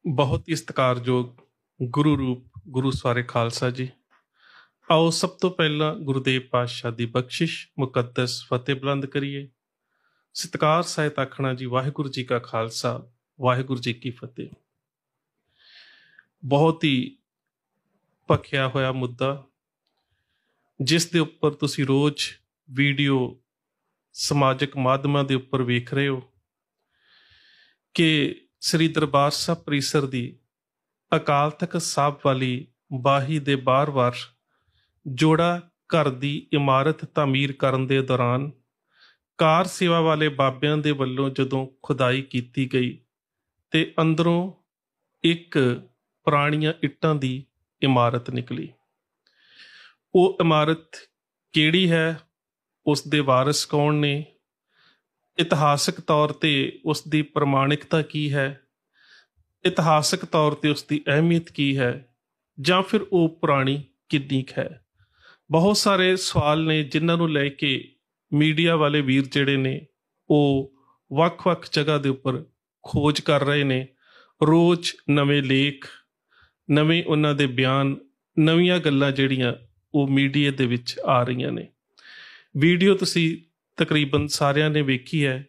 बहुत ही ਸਤਿਕਾਰਯੋਗ ਗੁਰੂ ਰੂਪ ਗੁਰੂ ਸਵਾਰੇ ਖਾਲਸਾ ਜੀ। ਆਓ ਸਭ ਤੋਂ ਪਹਿਲਾਂ ਗੁਰੂਦੇਵ ਪਾਤਸ਼ਾਹ ਦੀ ਬਖਸ਼ਿਸ਼ ਮੁਕੱਦਸ ਫਤਿਹ ਬੁਲੰਦ ਕਰੀਏ। ਸਤਿਕਾਰ ਸਹਿਤ ਆਖਣਾ ਜੀ ਵਾਹਿਗੁਰੂ ਜੀ ਕਾ ਖਾਲਸਾ ਵਾਹਿਗੁਰੂ ਜੀ ਕੀ ਫਤਿਹ। ਬਹੁਤ ਹੀ ਭਖਿਆ ਹੋਇਆ ਮੁੱਦਾ ਜਿਸ ਦੇ ਉੱਪਰ ਤੁਸੀਂ ਰੋਜ਼ ਵੀਡੀਓ ਸਮਾਜਿਕ ਮਾਧਿਅਮਾਂ ਦੇ ਉੱਪਰ ਵੇਖ ਰਹੇ ਹੋ ਕਿ ਸ੍ਰੀ ਦਰਬਾਰ ਸਾਹਿਬ परिसर ਦੀ ਅਕਾਲ ਤਖ਼ਤ ਸਾਹਿਬ ਵਾਲੀ ਬਾਹੀ ਦੇ ਬਾਰ-ਬਾਰ ਜੋੜਾ ਘਰ ਦੀ ਇਮਾਰਤ ਤਾਮੀਰ ਕਰਨ ਦੇ ਦੌਰਾਨ ਕਾਰ ਸੇਵਾ ਵਾਲੇ ਬਾਬਿਆਂ ਦੇ ਵੱਲੋਂ ਜਦੋਂ ਖੁਦਾਈ ਕੀਤੀ ਗਈ ਤੇ ਅੰਦਰੋਂ ਇੱਕ ਪੁਰਾਣੀਆਂ ਇੱਟਾਂ ਦੀ ਇਮਾਰਤ ਨਿਕਲੀ। ਉਹ ਇਮਾਰਤ ਕਿਹੜੀ ਹੈ, ਉਸ ਦੇ ਵਾਰਿਸ ਕੌਣ ਨੇ, ਇਤਿਹਾਸਕ ਤੌਰ ਤੇ ਉਸ ਦੀ ਪ੍ਰਮਾਣਿਕਤਾ ਕੀ ਹੈ, ਇਤਿਹਾਸਕ ਤੌਰ ਤੇ ਉਸ ਦੀ ਅਹਿਮੀਅਤ ਕੀ ਹੈ, ਜਾਂ ਫਿਰ ਉਹ ਪੁਰਾਣੀ ਕਿੰਨੀ ਕੁ ਹੈ। ਬਹੁਤ ਸਾਰੇ ਸਵਾਲ ਨੇ ਜਿਨ੍ਹਾਂ ਨੂੰ ਲੈ ਕੇ ਮੀਡੀਆ ਵਾਲੇ ਵੀਰ ਜਿਹੜੇ ਨੇ ਉਹ ਵੱਖ-ਵੱਖ ਜਗ੍ਹਾ ਦੇ ਉੱਪਰ ਖੋਜ ਕਰ ਰਹੇ ਨੇ। ਰੋਜ਼ ਨਵੇਂ ਲੇਖ, ਨਵੇਂ ਉਹਨਾਂ ਦੇ ਬਿਆਨ, ਨਵੀਆਂ ਗੱਲਾਂ ਜਿਹੜੀਆਂ ਉਹ ਮੀਡੀਆ ਦੇ ਵਿੱਚ ਆ ਰਹੀਆਂ ਨੇ। ਵੀਡੀਓ ਤੁਸੀਂ ਤਕਰੀਬਨ ਸਾਰਿਆਂ ਨੇ ਵੇਖੀ ਹੈ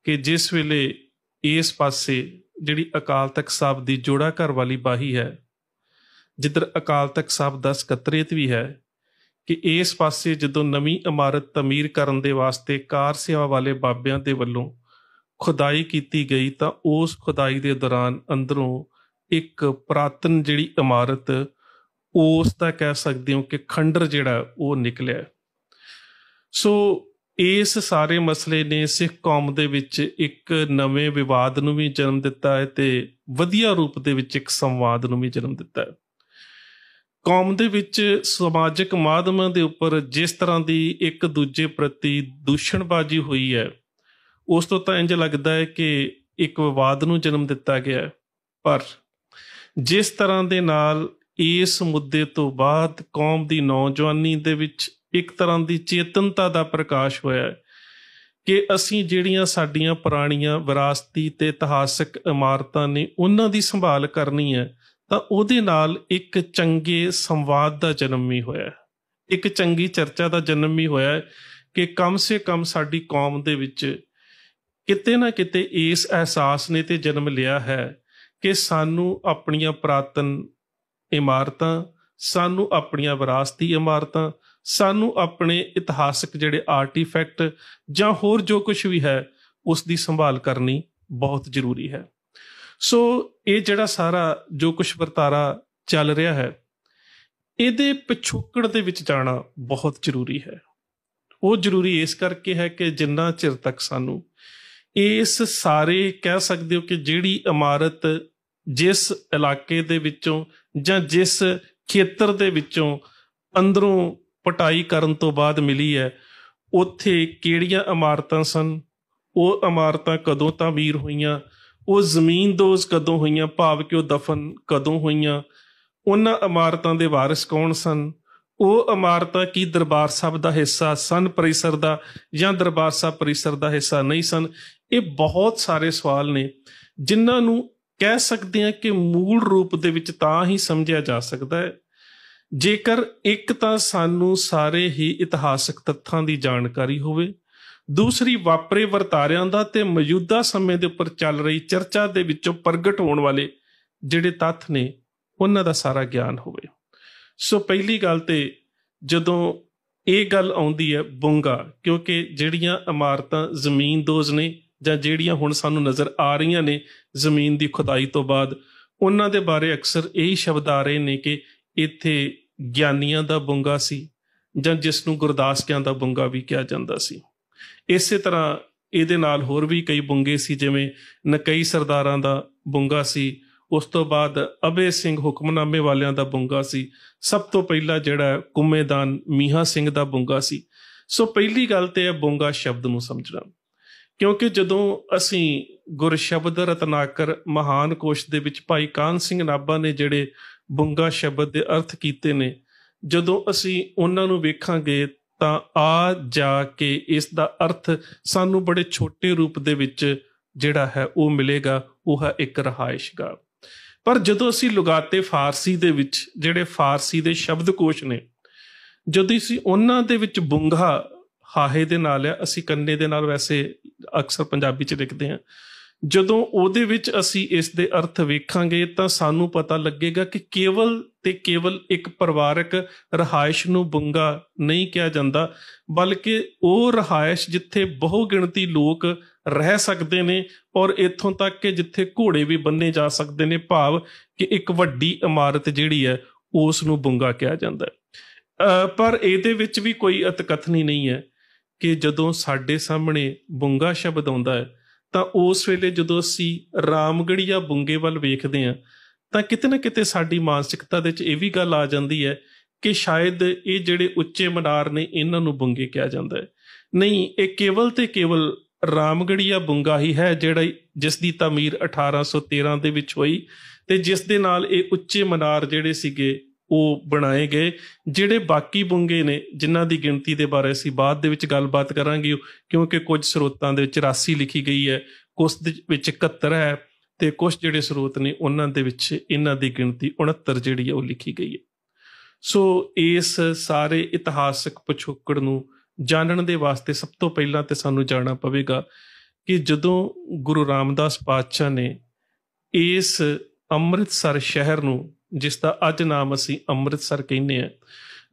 ਕਿ ਜਿਸ ਵੇਲੇ ਇਸ ਪਾਸੇ ਜਿਹੜੀ ਅਕਾਲ ਤਖ਼ਤ ਸਾਹਿਬ ਦੀ ਜੋੜਾ ਘਰ ਵਾਲੀ ਬਾਹੀ ਹੈ, ਜਿੱਧਰ ਅਕਾਲ ਤਖ਼ਤ ਸਾਹਿਬ ਦਾ ਸਕੱਤਰੇਤ ਵੀ ਹੈ, ਕਿ ਇਸ ਪਾਸੇ ਜਦੋਂ ਨਵੀਂ ਇਮਾਰਤ ਤਮੀਰ ਕਰਨ ਦੇ ਵਾਸਤੇ ਕਾਰ ਸੇਵਾ ਵਾਲੇ ਬਾਬਿਆਂ ਦੇ ਵੱਲੋਂ ਖੁਦਾਈ ਕੀਤੀ ਗਈ ਤਾਂ ਉਸ ਖੁਦਾਈ ਦੇ ਦੌਰਾਨ ਅੰਦਰੋਂ ਇੱਕ ਪੁਰਾਤਨ ਜਿਹੜੀ ਇਮਾਰਤ, ਉਸ ਦਾ ਕਹਿ ਸਕਦੇ ਹੋ ਕਿ ਖੰਡਰ ਜਿਹੜਾ ਉਹ ਨਿਕਲਿਆ। ਸੋ ਇਸ ਸਾਰੇ ਮਸਲੇ ਨੇ ਸਿੱਖ ਕੌਮ ਦੇ ਵਿੱਚ ਇੱਕ ਨਵੇਂ ਵਿਵਾਦ ਨੂੰ ਵੀ ਜਨਮ ਦਿੱਤਾ ਹੈ ਤੇ ਵਧੀਆ ਰੂਪ ਦੇ ਵਿੱਚ ਇੱਕ ਸੰਵਾਦ ਨੂੰ ਵੀ ਜਨਮ ਦਿੱਤਾ ਹੈ। ਕੌਮ ਦੇ ਵਿੱਚ ਸਮਾਜਿਕ ਮਾਧਿਅਮਾਂ ਦੇ ਉੱਪਰ ਜਿਸ ਤਰ੍ਹਾਂ ਦੀ ਇੱਕ ਦੂਜੇ ਪ੍ਰਤੀ ਦੂਸ਼ਣਬਾਜ਼ੀ ਹੋਈ ਹੈ, ਉਸ ਤੋਂ ਤਾਂ ਇੰਝ ਲੱਗਦਾ ਹੈ ਕਿ ਇੱਕ ਵਿਵਾਦ ਨੂੰ ਜਨਮ ਦਿੱਤਾ ਗਿਆ ਹੈ। ਪਰ ਜਿਸ ਤਰ੍ਹਾਂ ਦੇ ਨਾਲ ਇਸ ਮੁੱਦੇ ਤੋਂ ਬਾਅਦ ਕੌਮ ਦੀ ਨੌਜਵਾਨੀ ਦੇ ਵਿੱਚ ਇੱਕ ਤਰ੍ਹਾਂ ਦੀ ਚੇਤਨਤਾ ਦਾ ਪ੍ਰਕਾਸ਼ ਹੋਇਆ ਕਿ ਅਸੀਂ ਜਿਹੜੀਆਂ ਸਾਡੀਆਂ ਪੁਰਾਣੀਆਂ ਵਿਰਾਸਤੀ ਤੇ ਇਤਿਹਾਸਕ ਇਮਾਰਤਾਂ ਨੇ ਉਹਨਾਂ ਦੀ ਸੰਭਾਲ ਕਰਨੀ ਹੈ, ਤਾਂ ਉਹਦੇ ਨਾਲ ਇੱਕ ਚੰਗੇ ਸੰਵਾਦ ਦਾ ਜਨਮ ਵੀ ਹੋਇਆ, ਇੱਕ ਚੰਗੀ ਚਰਚਾ ਦਾ ਜਨਮ ਵੀ ਹੋਇਆ ਕਿ ਕਮ ਸੇ ਕਮ ਸਾਡੀ ਕੌਮ ਦੇ ਵਿੱਚ ਕਿਤੇ ਨਾ ਕਿਤੇ ਇਸ ਅਹਿਸਾਸ ਨੇ ਤੇ ਜਨਮ ਲਿਆ ਹੈ ਕਿ ਸਾਨੂੰ ਆਪਣੀਆਂ ਪੁਰਾਤਨ ਇਮਾਰਤਾਂ, ਸਾਨੂੰ ਆਪਣੀਆਂ ਵਿਰਾਸਤੀ ਇਮਾਰਤਾਂ, ਸਾਨੂੰ ਆਪਣੇ ਇਤਿਹਾਸਕ ਜਿਹੜੇ ਆਰਟੀਫੈਕਟ ਜਾਂ ਹੋਰ ਜੋ ਕੁਛ ਵੀ ਹੈ ਉਸ ਦੀ ਸੰਭਾਲ ਕਰਨੀ ਬਹੁਤ ਜ਼ਰੂਰੀ ਹੈ। ਸੋ ਇਹ ਜਿਹੜਾ ਸਾਰਾ ਜੋ ਕੁਛ ਵਰਤਾਰਾ ਚੱਲ ਰਿਹਾ ਹੈ, ਇਹਦੇ ਪਿਛੋਕੜ ਦੇ ਵਿੱਚ ਜਾਣਾ ਬਹੁਤ ਜ਼ਰੂਰੀ ਹੈ। ਉਹ ਜ਼ਰੂਰੀ ਇਸ ਕਰਕੇ ਹੈ ਕਿ ਜਿੰਨਾ ਚਿਰ ਤੱਕ ਸਾਨੂੰ ਇਸ ਸਾਰੇ ਕਹਿ ਸਕਦੇ ਹੋ ਕਿ ਜਿਹੜੀ ਇਮਾਰਤ ਜਿਸ ਇਲਾਕੇ ਦੇ ਵਿੱਚੋਂ ਜਾਂ ਜਿਸ ਖੇਤਰ ਦੇ ਵਿੱਚੋਂ ਅੰਦਰੋਂ ਪਟਾਈ ਕਰਨ ਤੋਂ ਬਾਅਦ ਮਿਲੀ ਹੈ, ਉੱਥੇ ਕਿਹੜੀਆਂ ਇਮਾਰਤਾਂ ਸਨ, ਉਹ ਇਮਾਰਤਾਂ ਕਦੋਂ ਤਾਮੀਰ ਹੋਈਆਂ, ਉਹ ਜ਼ਮੀਨਦੋਜ਼ ਕਦੋਂ ਹੋਈਆਂ, ਭਾਵ ਕਿ ਉਹ ਦਫਨ ਕਦੋਂ ਹੋਈਆਂ, ਉਹਨਾਂ ਇਮਾਰਤਾਂ ਦੇ ਵਾਰਿਸ ਕੌਣ ਸਨ, ਉਹ ਇਮਾਰਤਾਂ ਕੀ ਦਰਬਾਰ ਸਾਹਿਬ ਦਾ ਹਿੱਸਾ ਸਨ परिसर ਦਾ ਜਾਂ ਦਰਬਾਰ ਸਾਹਿਬ परिसर ਦਾ ਹਿੱਸਾ ਨਹੀਂ ਸਨ। ਇਹ ਬਹੁਤ ਸਾਰੇ ਸਵਾਲ ਨੇ ਜਿਨ੍ਹਾਂ ਨੂੰ ਕਹਿ ਸਕਦੇ ਹਾਂ ਕਿ ਮੂਲ ਰੂਪ ਦੇ ਵਿੱਚ ਤਾਂ ਹੀ ਸਮਝਿਆ ਜਾ ਸਕਦਾ ਹੈ ਜੇਕਰ ਇੱਕ ਤਾਂ ਸਾਨੂੰ ਸਾਰੇ ਹੀ ਇਤਿਹਾਸਕ ਤੱਥਾਂ ਦੀ ਜਾਣਕਾਰੀ ਹੋਵੇ, ਦੂਸਰੀ ਵਾਪਰੇ ਵਰਤਾਰਿਆਂ ਦਾ ਤੇ ਮੌਜੂਦਾ ਸਮੇਂ ਦੇ ਉੱਪਰ ਚੱਲ ਰਹੀ ਚਰਚਾ ਦੇ ਵਿੱਚੋਂ ਪ੍ਰਗਟ ਹੋਣ ਵਾਲੇ ਜਿਹੜੇ ਤੱਥ ਨੇ ਉਹਨਾਂ ਦਾ ਸਾਰਾ ਗਿਆਨ ਹੋਵੇ। ਸੋ ਪਹਿਲੀ ਗੱਲ ਤੇ ਜਦੋਂ ਇਹ ਗੱਲ ਆਉਂਦੀ ਹੈ ਬੁੰਗਾ, ਕਿਉਂਕਿ ਜਿਹੜੀਆਂ ਇਮਾਰਤਾਂ ਜ਼ਮੀਨਦੋਜ਼ ਨੇ ਜਾਂ ਜਿਹੜੀਆਂ ਹੁਣ ਸਾਨੂੰ ਨਜ਼ਰ ਆ ਰਹੀਆਂ ਨੇ ਜ਼ਮੀਨ ਦੀ ਖੁਦਾਈ ਤੋਂ ਬਾਅਦ, ਉਹਨਾਂ ਦੇ ਬਾਰੇ ਅਕਸਰ ਇਹੀ ਸ਼ਬਦ ਆ ਰਹੇ ਨੇ ਕਿ ਇੱਥੇ ਗਿਆਨੀਆਂ ਦਾ ਬੁੰਗਾ ਸੀ ਜਾਂ ਜਿਸ ਨੂੰ ਗੁਰਦਾਸਕਿਆਂ ਦਾ ਬੁੰਗਾ ਵੀ ਕਿਹਾ ਜਾਂਦਾ ਸੀ। ਇਸੇ ਤਰ੍ਹਾਂ ਇਹਦੇ ਨਾਲ ਹੋਰ ਵੀ ਕਈ ਬੁੰਗੇ ਸੀ, ਜਿਵੇਂ ਨਕਈ ਸਰਦਾਰਾਂ ਦਾ ਬੁੰਗਾ ਸੀ, ਉਸ ਤੋਂ ਬਾਅਦ ਅਭੈ ਸਿੰਘ ਹੁਕਮਨਾਮੇ ਵਾਲਿਆਂ ਦਾ ਬੁੰਗਾ ਸੀ, ਸਭ ਤੋਂ ਪਹਿਲਾਂ ਜਿਹੜਾ ਕੁੰਮੇਦਾਨ ਮੀਹਾਂ ਸਿੰਘ ਦਾ ਬੁੰਗਾ ਸੀ। ਸੋ ਪਹਿਲੀ ਗੱਲ ਤੇ ਹੈ ਬੁੰਗਾ ਸ਼ਬਦ ਨੂੰ ਸਮਝਣਾ, ਕਿਉਂਕਿ ਜਦੋਂ ਅਸੀਂ ਗੁਰਸ਼ਬਦ ਰਤਨਾਕਰ ਮਹਾਨ ਕੋਸ਼ ਦੇ ਵਿੱਚ ਭਾਈ ਕਾਹਨ ਸਿੰਘ ਨਾਭਾ ਨੇ ਜਿਹੜੇ ਬੁੰਗਾ ਸ਼ਬਦ ਦੇ ਅਰਥ ਕੀਤੇ ਨੇ, ਜਦੋਂ ਅਸੀਂ ਉਹਨਾਂ ਨੂੰ ਵੇਖਾਂਗੇ ਤਾਂ ਆ ਜਾ ਕੇ ਇਸ ਦਾ ਅਰਥ ਸਾਨੂੰ ਬੜੇ ਛੋਟੇ ਰੂਪ ਦੇ ਵਿੱਚ ਜਿਹੜਾ ਹੈ ਉਹ ਮਿਲੇਗਾ, ਉਹ ਹੈ ਇੱਕ ਰਹਾਇਸ਼ਗਾਹ। ਪਰ ਜਦੋਂ ਅਸੀਂ ਲੁਗਾਤੇ ਫਾਰਸੀ ਦੇ ਵਿੱਚ ਜਿਹੜੇ ਫਾਰਸੀ ਦੇ ਸ਼ਬਦਕੋਸ਼ ਨੇ, ਜਦੋਂ ਅਸੀਂ ਉਹਨਾਂ ਦੇ ਵਿੱਚ ਬੁੰਗਾ ਹਾਹੇ ਦੇ ਨਾਲ ਆ, ਅਸੀਂ ਕੰਨੇ ਦੇ ਨਾਲ ਵੈਸੇ ਅਕਸਰ ਪੰਜਾਬੀ 'ਚ ਲਿਖਦੇ ਹਾਂ, ਜਦੋਂ ਉਹਦੇ ਵਿੱਚ ਅਸੀਂ ਇਸ ਦੇ ਅਰਥ ਵੇਖਾਂਗੇ ਤਾਂ ਸਾਨੂੰ ਪਤਾ ਲੱਗੇਗਾ ਕਿ ਕੇਵਲ ਤੇ ਕੇਵਲ ਇੱਕ ਪਰਿਵਾਰਕ ਰਿਹਾਇਸ਼ ਨੂੰ ਬੁੰਗਾ ਨਹੀਂ ਕਿਹਾ ਜਾਂਦਾ, ਬਲਕਿ ਉਹ ਰਿਹਾਇਸ਼ ਜਿੱਥੇ ਬਹੁ ਗਿਣਤੀ ਲੋਕ ਰਹਿ ਸਕਦੇ ਨੇ, ਔਰ ਇੱਥੋਂ ਤੱਕ ਕਿ ਜਿੱਥੇ ਘੋੜੇ ਵੀ ਬੰਨੇ ਜਾ ਸਕਦੇ ਨੇ, ਭਾਵ ਕਿ ਇੱਕ ਵੱਡੀ ਇਮਾਰਤ ਜਿਹੜੀ ਹੈ ਉਸ ਨੂੰ ਬੁੰਗਾ ਕਿਹਾ ਜਾਂਦਾ ਹੈ। ਪਰ ਇਹਦੇ ਵਿੱਚ ਵੀ ਕੋਈ ਅਤਕਥਨੀ ਨਹੀਂ ਹੈ ਕਿ ਜਦੋਂ ਸਾਡੇ ਸਾਹਮਣੇ ਬੁੰਗਾ ਸ਼ਬਦ ਆਉਂਦਾ ਹੈ ਤਾਂ ਉਸ ਵੇਲੇ ਜਦੋਂ ਅਸੀਂ ਰਾਮਗੜੀਆ ਬੁੰਗੇ ਵੱਲ ਵੇਖਦੇ ਹਾਂ ਤਾਂ ਕਿਤੇ ਨਾ ਕਿਤੇ ਸਾਡੀ ਮਾਨਸਿਕਤਾ ਦੇ ਵਿੱਚ ਇਹ ਵੀ ਗੱਲ ਆ ਜਾਂਦੀ ਹੈ ਕਿ ਸ਼ਾਇਦ ਇਹ ਜਿਹੜੇ ਉੱਚੇ ਮਨਾਰ ਨੇ ਇਹਨਾਂ ਨੂੰ ਬੁੰਗੇ ਕਿਹਾ ਜਾਂਦਾ ਹੈ। ਨਹੀਂ, ਇਹ ਕੇਵਲ ਤੇ ਕੇਵਲ ਰਾਮਗੜੀਆ ਬੁੰਗਾ ਹੀ ਹੈ ਜਿਹੜਾ ਜਿਸ ਦੀ ਤਾਮੀਰ 1813 ਦੇ ਵਿੱਚ ਹੋਈ ਤੇ ਜਿਸ ਦੇ ਨਾਲ ਇਹ ਉੱਚੇ ਮਨਾਰ ਜਿਹੜੇ ਸੀਗੇ ਉਹ ਬਣਾਏ ਗਏ। ਜਿਹੜੇ ਬਾਕੀ ਬੁੰਗੇ ਨੇ ਜਿਨ੍ਹਾਂ ਦੀ ਗਿਣਤੀ ਦੇ ਬਾਰੇ ਅਸੀਂ ਬਾਅਦ ਦੇ ਵਿੱਚ ਗੱਲਬਾਤ ਕਰਾਂਗੇ, ਕਿਉਂਕਿ ਕੁਝ ਸਰੋਤਾਂ ਦੇ ਵਿੱਚ 84 ਲਿਖੀ ਗਈ ਹੈ, ਕੁਛ ਦੇ ਵਿੱਚ 71 ਹੈ ਤੇ ਕੁਛ ਜਿਹੜੇ ਸਰੋਤ ਨੇ ਉਹਨਾਂ ਦੇ ਵਿੱਚ ਇਹਨਾਂ ਦੀ ਗਿਣਤੀ 69 ਜਿਹੜੀ ਹੈ ਉਹ ਲਿਖੀ ਗਈ ਹੈ। ਸੋ ਇਸ ਸਾਰੇ ਇਤਿਹਾਸਕ ਪਿਛੋਕੜ ਨੂੰ ਜਾਣਨ ਦੇ ਵਾਸਤੇ ਸਭ ਤੋਂ ਪਹਿਲਾਂ ਤੇ ਸਾਨੂੰ ਜਾਣਨਾ ਪਵੇਗਾ ਕਿ ਜਦੋਂ ਗੁਰੂ ਰਾਮਦਾਸ ਪਾਤਸ਼ਾਹ ਨੇ ਇਸ ਅੰਮ੍ਰਿਤਸਰ ਸ਼ਹਿਰ ਨੂੰ, ਜਿਸ ਦਾ ਅੱਜ ਨਾਮ ਅਸੀਂ ਅੰਮ੍ਰਿਤਸਰ ਕਹਿੰਦੇ ਹਾਂ,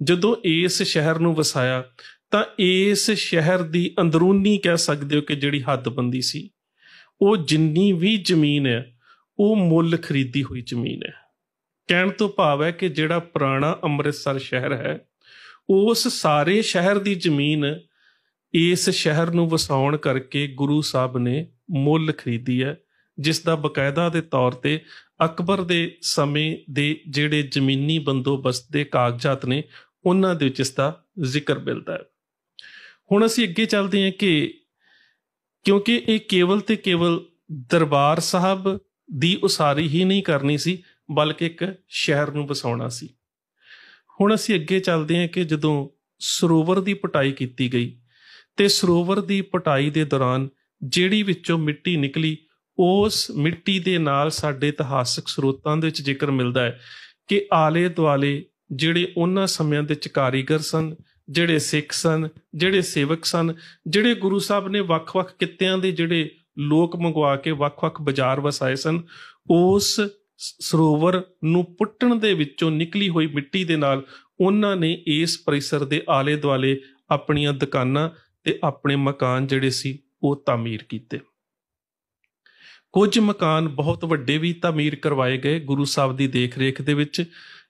ਜਦੋਂ ਇਸ ਸ਼ਹਿਰ ਨੂੰ ਵਸਾਇਆ ਤਾਂ ਇਸ ਸ਼ਹਿਰ ਦੀ ਅੰਦਰੂਨੀ ਕਹਿ ਸਕਦੇ ਹੋ ਕਿ ਜਿਹੜੀ ਹੱਦਬੰਦੀ ਸੀ, ਉਹ ਜਿੰਨੀ ਵੀ ਜ਼ਮੀਨ ਹੈ ਉਹ ਮੁੱਲ ਖਰੀਦੀ ਹੋਈ ਜ਼ਮੀਨ ਹੈ। ਕਹਿਣ ਤੋਂ ਭਾਵ ਹੈ ਕਿ ਜਿਹੜਾ ਪੁਰਾਣਾ ਅੰਮ੍ਰਿਤਸਰ ਸ਼ਹਿਰ ਹੈ ਉਸ ਸਾਰੇ ਸ਼ਹਿਰ ਦੀ ਜ਼ਮੀਨ ਇਸ ਸ਼ਹਿਰ ਨੂੰ ਵਸਾਉਣ ਕਰਕੇ ਗੁਰੂ ਸਾਹਿਬ ਨੇ ਮੁੱਲ ਖਰੀਦੀ ਹੈ, ਜਿਸ ਦਾ ਬਕਾਇਦਾ ਦੇ ਤੌਰ ਤੇ ਅਕਬਰ ਦੇ ਸਮੇਂ ਦੇ ਜਿਹੜੇ ਜ਼ਮੀਨੀ ਬੰਦੋਬਸਤ ਦੇ ਕਾਗਜ਼ਾਤ ਨੇ ਉਹਨਾਂ ਦੇ ਵਿੱਚ ਇਸ ਦਾ ਜ਼ਿਕਰ ਮਿਲਦਾ ਹੈ। ਹੁਣ ਅਸੀਂ ਅੱਗੇ ਚੱਲਦੇ ਹਾਂ ਕਿ ਕਿਉਂਕਿ ਇਹ ਕੇਵਲ ਤੇ ਕੇਵਲ ਦਰਬਾਰ ਸਾਹਿਬ ਦੀ ਉਸਾਰੀ ਹੀ ਨਹੀਂ ਕਰਨੀ ਸੀ, ਬਲਕਿ ਇੱਕ ਸ਼ਹਿਰ ਨੂੰ ਵਸਾਉਣਾ ਸੀ। ਹੁਣ ਅਸੀਂ ਅੱਗੇ ਚੱਲਦੇ ਹਾਂ ਕਿ ਜਦੋਂ ਸਰੋਵਰ ਦੀ ਪਟਾਈ ਕੀਤੀ ਗਈ ਤੇ ਸਰੋਵਰ ਦੀ ਪਟਾਈ ਦੇ ਦੌਰਾਨ ਜਿਹੜੀ ਵਿੱਚੋਂ ਮਿੱਟੀ ਨਿਕਲੀ, ਉਸ ਮਿੱਟੀ ਦੇ ਨਾਲ ਸਾਡੇ ਇਤਿਹਾਸਕ ਸਰੋਤਾਂ ਦੇ ਵਿੱਚ ਜ਼ਿਕਰ ਮਿਲਦਾ ਹੈ ਕਿ ਆਲੇ ਦੁਆਲੇ ਜਿਹੜੇ ਉਹਨਾਂ ਸਮਿਆਂ ਦੇ ਵਿੱਚ ਕਾਰੀਗਰ ਸਨ, ਜਿਹੜੇ ਸਿੱਖ ਸਨ, ਜਿਹੜੇ ਸੇਵਕ ਸਨ, ਜਿਹੜੇ ਗੁਰੂ ਸਾਹਿਬ ਨੇ ਵੱਖ-ਵੱਖ ਕਿੱਤਿਆਂ ਦੇ ਜਿਹੜੇ ਲੋਕ ਮੰਗਵਾ ਕੇ ਵੱਖ-ਵੱਖ ਬਾਜ਼ਾਰ ਵਸਾਏ ਸਨ, ਉਸ ਸਰੋਵਰ ਨੂੰ ਪੁੱਟਣ ਦੇ ਵਿੱਚੋਂ ਨਿਕਲੀ ਹੋਈ ਮਿੱਟੀ ਦੇ ਨਾਲ ਉਹਨਾਂ ਨੇ ਇਸ ਪਰਿਸਰ ਦੇ ਆਲੇ ਦੁਆਲੇ ਆਪਣੀਆਂ ਦੁਕਾਨਾਂ ਤੇ ਆਪਣੇ ਮਕਾਨ ਜਿਹੜੇ ਸੀ ਉਹ ਤਾਮੀਰ ਕੀਤੇ। ਕੁਝ ਮਕਾਨ ਬਹੁਤ ਵੱਡੇ ਵੀ ਤਾਮੀਰ ਕਰਵਾਏ ਗਏ ਗੁਰੂ ਸਾਹਿਬ ਦੀ ਦੇਖ ਰੇਖ ਦੇ ਵਿੱਚ,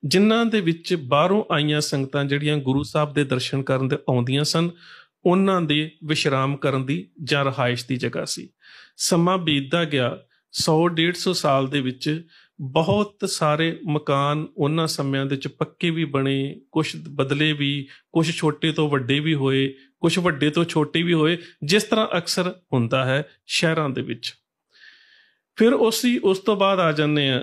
ਜਿਨ੍ਹਾਂ ਦੇ ਵਿੱਚ ਬਾਹਰੋਂ ਆਈਆਂ ਸੰਗਤਾਂ ਜਿਹੜੀਆਂ ਗੁਰੂ ਸਾਹਿਬ ਦੇ ਦਰਸ਼ਨ ਕਰਨ ਦੇ ਆਉਂਦੀਆਂ ਸਨ, ਉਹਨਾਂ ਦੇ ਵਿਸ਼ਰਾਮ ਕਰਨ ਦੀ ਜਾਂ ਰਿਹਾਇਸ਼ ਦੀ ਜਗ੍ਹਾ ਸੀ। ਸਮਾਂ ਬੀਤਦਾ ਗਿਆ, 100-150 ਸਾਲ ਦੇ ਵਿੱਚ ਬਹੁਤ ਸਾਰੇ ਮਕਾਨ ਉਹਨਾਂ ਸਮਿਆਂ ਦੇ ਵਿੱਚ ਪੱਕੇ ਵੀ ਬਣੇ, ਕੁਛ ਬਦਲੇ ਵੀ, ਕੁਛ ਛੋਟੇ ਤੋਂ ਵੱਡੇ ਵੀ ਹੋਏ, ਕੁਛ ਵੱਡੇ ਤੋਂ ਛੋਟੇ ਵੀ ਹੋਏ, ਜਿਸ ਤਰ੍ਹਾਂ ਅਕਸਰ ਹੁੰਦਾ ਹੈ ਸ਼ਹਿਰਾਂ ਦੇ ਵਿੱਚ। ਫਿਰ ਉਸ ਤੋਂ ਬਾਅਦ ਆ ਜਾਂਦੇ ਹਾਂ,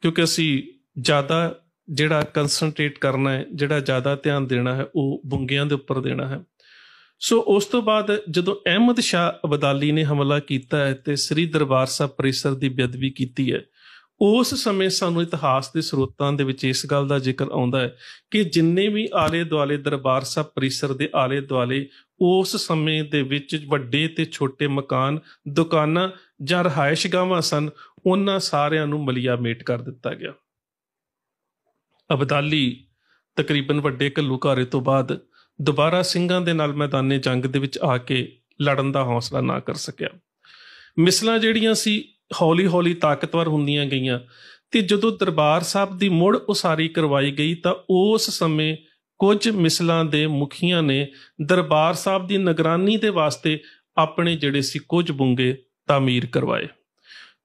ਕਿਉਂਕਿ ਅਸੀਂ ਜ਼ਿਆਦਾ ਜਿਹੜਾ ਕੰਸਨਟਰੇਟ ਕਰਨਾ ਹੈ, ਜਿਹੜਾ ਜ਼ਿਆਦਾ ਧਿਆਨ ਦੇਣਾ ਹੈ ਉਹ ਬੁੰਗਿਆਂ ਦੇ ਉੱਪਰ ਦੇਣਾ ਹੈ। ਸੋ ਉਸ ਤੋਂ ਬਾਅਦ ਜਦੋਂ ਅਹਿਮਦ ਸ਼ਾਹ ਅਬਦਾਲੀ ਨੇ ਹਮਲਾ ਕੀਤਾ ਹੈ ਤੇ ਸ੍ਰੀ ਦਰਬਾਰ ਸਾਹਿਬ ਪਰਿਸਰ ਦੀ ਬੇਅਦਬੀ ਕੀਤੀ ਹੈ, ਉਸ ਸਮੇਂ ਸਾਨੂੰ ਇਤਿਹਾਸ ਦੇ ਸਰੋਤਾਂ ਦੇ ਵਿੱਚ ਇਸ ਗੱਲ ਦਾ ਜ਼ਿਕਰ ਆਉਂਦਾ ਹੈ ਕਿ ਜਿੰਨੇ ਵੀ ਆਲੇ ਦੁਆਲੇ ਦਰਬਾਰ ਸਾਹਿਬ ਪਰਿਸਰ ਦੇ ਆਲੇ ਦੁਆਲੇ ਉਸ ਸਮੇਂ ਦੇ ਵਿੱਚ ਵੱਡੇ ਤੇ ਛੋਟੇ ਮਕਾਨ, ਦੁਕਾਨਾਂ ਜਾਂ ਰਿਹਾਇਸ਼ਗਾਹਾਂ ਸਨ, ਉਹਨਾਂ ਸਾਰਿਆਂ ਨੂੰ ਮਲੀਆ ਮੇਟ ਕਰ ਦਿੱਤਾ ਗਿਆ। ਅਬਦਾਲੀ ਤਕਰੀਬਨ ਵੱਡੇ ਘੱਲੂਘਾਰੇ ਤੋਂ ਬਾਅਦ ਦੁਬਾਰਾ ਸਿੰਘਾਂ ਦੇ ਨਾਲ ਮੈਦਾਨੇ ਜੰਗ ਦੇ ਵਿੱਚ ਆ ਕੇ ਲੜਨ ਦਾ ਹੌਸਲਾ ਨਾ ਕਰ ਸਕਿਆ। ਮਿਸਲਾਂ ਜਿਹੜੀਆਂ ਸੀ ਹੌਲੀ ਹੌਲੀ ਤਾਕਤਵਰ ਹੁੰਦੀਆਂ ਗਈਆਂ ਤੇ ਜਦੋਂ ਦਰਬਾਰ ਸਾਹਿਬ ਦੀ ਮੁੜ ਉਸਾਰੀ ਕਰਵਾਈ ਗਈ ਤਾਂ ਉਸ ਸਮੇਂ ਕੁਝ ਮਿਸਲਾਂ ਦੇ ਮੁਖੀਆਂ ਨੇ ਦਰਬਾਰ ਸਾਹਿਬ ਦੀ ਨਿਗਰਾਨੀ ਦੇ ਵਾਸਤੇ ਆਪਣੇ ਜਿਹੜੇ ਸੀ ਕੁਝ ਬੁੰਗੇ ਤਾਮੀਰ ਕਰਵਾਏ।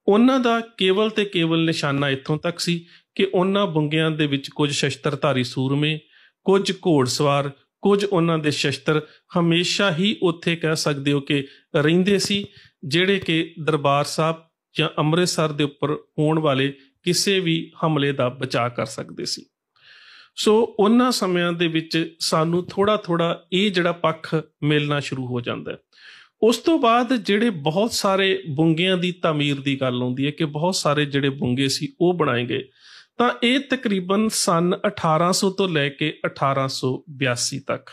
ਉਹਨਾਂ ਦਾ ਕੇਵਲ ਤੇ ਕੇਵਲ ਨਿਸ਼ਾਨਾ ਇੱਥੋਂ ਤੱਕ ਸੀ ਕਿ ਉਹਨਾਂ ਬੁੰਗਿਆਂ ਦੇ ਵਿੱਚ ਕੁਝ ਸ਼ਸਤਰਧਾਰੀ ਸੂਰਮੇ, ਕੁਝ ਘੋੜਸਵਾਰ, ਕੁਝ ਉਹਨਾਂ ਦੇ ਸ਼ਸਤਰ ਹਮੇਸ਼ਾ ਹੀ ਉੱਥੇ ਕਹਿ ਸਕਦੇ ਹੋ ਕਿ ਰਹਿੰਦੇ ਸੀ, ਜਿਹੜੇ ਕਿ ਦਰਬਾਰ ਸਾਹਿਬ ਜਾਂ ਅੰਮ੍ਰਿਤਸਰ ਦੇ ਉੱਪਰ ਹੋਣ ਵਾਲੇ ਕਿਸੇ ਵੀ ਹਮਲੇ ਦਾ ਬਚਾਅ ਕਰ ਸਕਦੇ ਸੀ। ਸੋ ਉਹਨਾਂ ਸਮਿਆਂ ਦੇ ਵਿੱਚ ਸਾਨੂੰ ਥੋੜ੍ਹਾ ਥੋੜ੍ਹਾ ਇਹ ਜਿਹੜਾ ਪੱਖ ਮਿਲਣਾ ਸ਼ੁਰੂ ਹੋ ਜਾਂਦਾ ਹੈ। ਉਸ ਤੋਂ ਬਾਅਦ ਜਿਹੜੇ ਬਹੁਤ ਸਾਰੇ ਬੁੰਗਿਆਂ ਦੀ ਤਾਮੀਰ ਦੀ ਗੱਲ ਆਉਂਦੀ ਹੈ ਕਿ ਬਹੁਤ ਸਾਰੇ ਜਿਹੜੇ ਬੁੰਗੇ ਸੀ ਉਹ ਬਣਾਏ ਗਏ, ਤਾਂ ਇਹ ਤਕਰੀਬਨ ਸਨ 1800 ਤੋਂ ਲੈ ਕੇ 1882 ਤੱਕ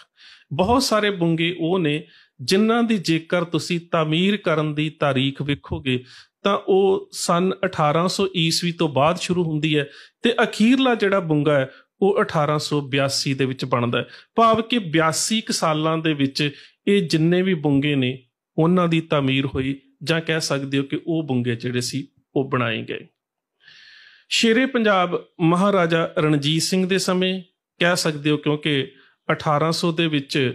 ਬਹੁਤ ਸਾਰੇ ਬੁੰਗੇ ਉਹ ਨੇ ਜਿਨ੍ਹਾਂ ਦੀ ਜੇਕਰ ਤੁਸੀਂ ਤਾਮੀਰ ਕਰਨ ਦੀ ਤਾਰੀਖ ਵੇਖੋਗੇ ਤਾਂ ਉਹ ਸਨ 1800 ਈਸਵੀ ਤੋਂ ਬਾਅਦ ਸ਼ੁਰੂ ਹੁੰਦੀ ਹੈ ਤੇ ਅਖੀਰਲਾ ਜਿਹੜਾ ਬੁੰਗਾ ਹੈ ਉਹ 1882 ਦੇ ਵਿੱਚ ਬਣਦਾ ਹੈ। ਭਾਵ ਕਿ 82 ਕੁ ਸਾਲਾਂ ਦੇ ਵਿੱਚ ਇਹ ਜਿੰਨੇ ਵੀ ਬੁੰਗੇ ਨੇ ਉਹਨਾਂ ਦੀ ਤਾਮੀਰ ਹੋਈ, ਜਾਂ ਕਹਿ ਸਕਦੇ ਹੋ ਕਿ ਉਹ ਬੁੰਗੇ ਜਿਹੜੇ ਸੀ ਉਹ ਬਣਾਏ ਗਏ। ਸ਼ੇਰੇ ਪੰਜਾਬ ਮਹਾਰਾਜਾ ਰਣਜੀਤ ਸਿੰਘ ਦੇ ਸਮੇਂ ਕਹਿ ਸਕਦੇ ਹੋ, ਕਿਉਂਕਿ 1800 ਦੇ ਵਿੱਚ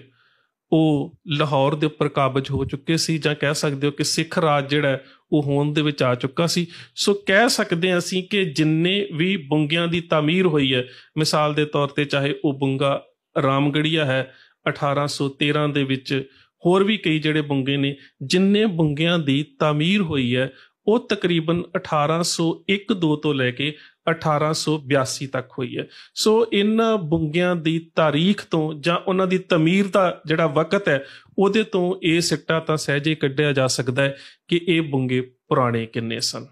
ਉਹ ਲਾਹੌਰ ਦੇ ਉੱਪਰ ਕਾਬਜ ਹੋ ਚੁੱਕੇ ਸੀ, ਜਾਂ ਕਹਿ ਸਕਦੇ ਹੋ ਕਿ ਸਿੱਖ ਰਾਜ ਜਿਹੜਾ ਉਹ ਹੋਂਦ ਦੇ ਵਿੱਚ ਆ ਚੁੱਕਾ ਸੀ। ਸੋ ਕਹਿ ਸਕਦੇ ਹਾਂ ਅਸੀਂ ਕਿ ਜਿੰਨੇ ਵੀ ਬੁੰਗਿਆਂ ਦੀ ਤਾਮੀਰ ਹੋਈ ਹੈ, ਮਿਸਾਲ ਦੇ ਤੌਰ ਤੇ ਚਾਹੇ ਉਹ ਬੁੰਗਾ ਰਾਮਗੜੀਆ ਹੈ 1813 ਦੇ ਵਿੱਚ, ਹੋਰ ਵੀ ਕਈ ਜਿਹੜੇ ਬੁੰਗੇ ਨੇ, ਜਿੰਨੇ ਬੁੰਗਿਆਂ ਦੀ ਤਾਮੀਰ ਹੋਈ ਹੈ ਉਹ ਤਕਰੀਬਨ 1801-2 ਤੋਂ ਲੈ ਕੇ 1882 ਤੱਕ ਹੋਈ ਹੈ। ਸੋ ਇਹਨਾਂ ਬੁੰਗਿਆਂ ਦੀ ਤਾਰੀਖ ਤੋਂ ਜਾਂ ਉਹਨਾਂ ਦੀ ਤਾਮੀਰ ਦਾ ਜਿਹੜਾ ਵਕਤ ਹੈ ਉਹਦੇ ਤੋਂ ਇਹ ਸਿੱਟਾ ਤਾਂ ਸਹਿਜੇ ਕੱਢਿਆ ਜਾ ਸਕਦਾ ਹੈ ਕਿ ਇਹ ਬੁੰਗੇ ਪੁਰਾਣੇ ਕਿੰਨੇ ਸਨ।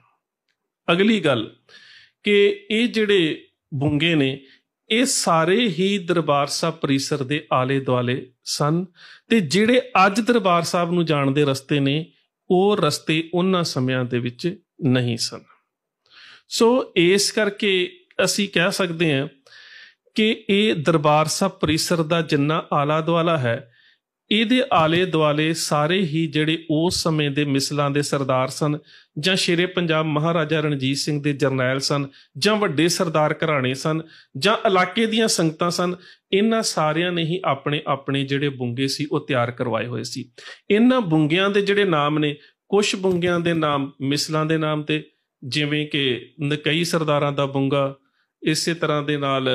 ਅਗਲੀ ਗੱਲ ਕਿ ਇਹ ਜਿਹੜੇ ਬੁੰਗੇ ਨੇ ਇਹ ਸਾਰੇ ਹੀ ਦਰਬਾਰ ਸਾਹਿਬ ਪਰਿਸਰ ਦੇ ਆਲੇ ਦੁਆਲੇ ਸਨ, ਤੇ ਜਿਹੜੇ ਅੱਜ ਦਰਬਾਰ ਸਾਹਿਬ ਨੂੰ ਜਾਣ ਦੇ ਰਸਤੇ ਨੇ ਉਹ ਰਸਤੇ ਉਹਨਾਂ ਸਮਿਆਂ ਦੇ ਵਿੱਚ ਨਹੀਂ ਸਨ। ਸੋ ਇਸ ਕਰਕੇ ਅਸੀਂ ਕਹਿ ਸਕਦੇ ਹਾਂ ਕਿ ਇਹ ਦਰਬਾਰ ਸਾਹਿਬ ਪਰਿਸਰ ਦਾ ਜਿੰਨਾ ਆਲਾ ਦੁਆਲਾ ਹੈ, ਇਹਦੇ ਆਲੇ ਦੁਆਲੇ ਸਾਰੇ ਹੀ ਜਿਹੜੇ ਉਸ ਸਮੇਂ ਦੇ ਮਿਸਲਾਂ ਦੇ ਸਰਦਾਰ ਸਨ, ਜਾਂ ਸ਼ੇਰੇ ਪੰਜਾਬ ਮਹਾਰਾਜਾ ਰਣਜੀਤ ਸਿੰਘ ਦੇ ਜਰਨੈਲ ਸਨ, ਜਾਂ ਵੱਡੇ ਸਰਦਾਰ ਘਰਾਣੇ ਸਨ, ਜਾਂ ਇਲਾਕੇ ਦੀਆਂ ਸੰਗਤਾਂ ਸਨ, ਇਹਨਾਂ ਸਾਰਿਆਂ ਨੇ ਹੀ ਆਪਣੇ ਆਪਣੇ ਜਿਹੜੇ ਬੁੰਗੇ ਸੀ ਉਹ ਤਿਆਰ ਕਰਵਾਏ ਹੋਏ ਸੀ। ਇਹਨਾਂ ਬੁੰਗਿਆਂ ਦੇ ਜਿਹੜੇ ਨਾਮ ਨੇ, ਕੁਛ ਬੁੰਗਿਆਂ ਦੇ ਨਾਮ ਮਿਸਲਾਂ ਦੇ ਨਾਮ ਤੇ, ਜਿਵੇਂ ਕਿ ਨਕਈ ਸਰਦਾਰਾਂ ਦਾ ਬੁੰਗਾ, ਇਸੇ ਤਰ੍ਹਾਂ ਦੇ ਨਾਲ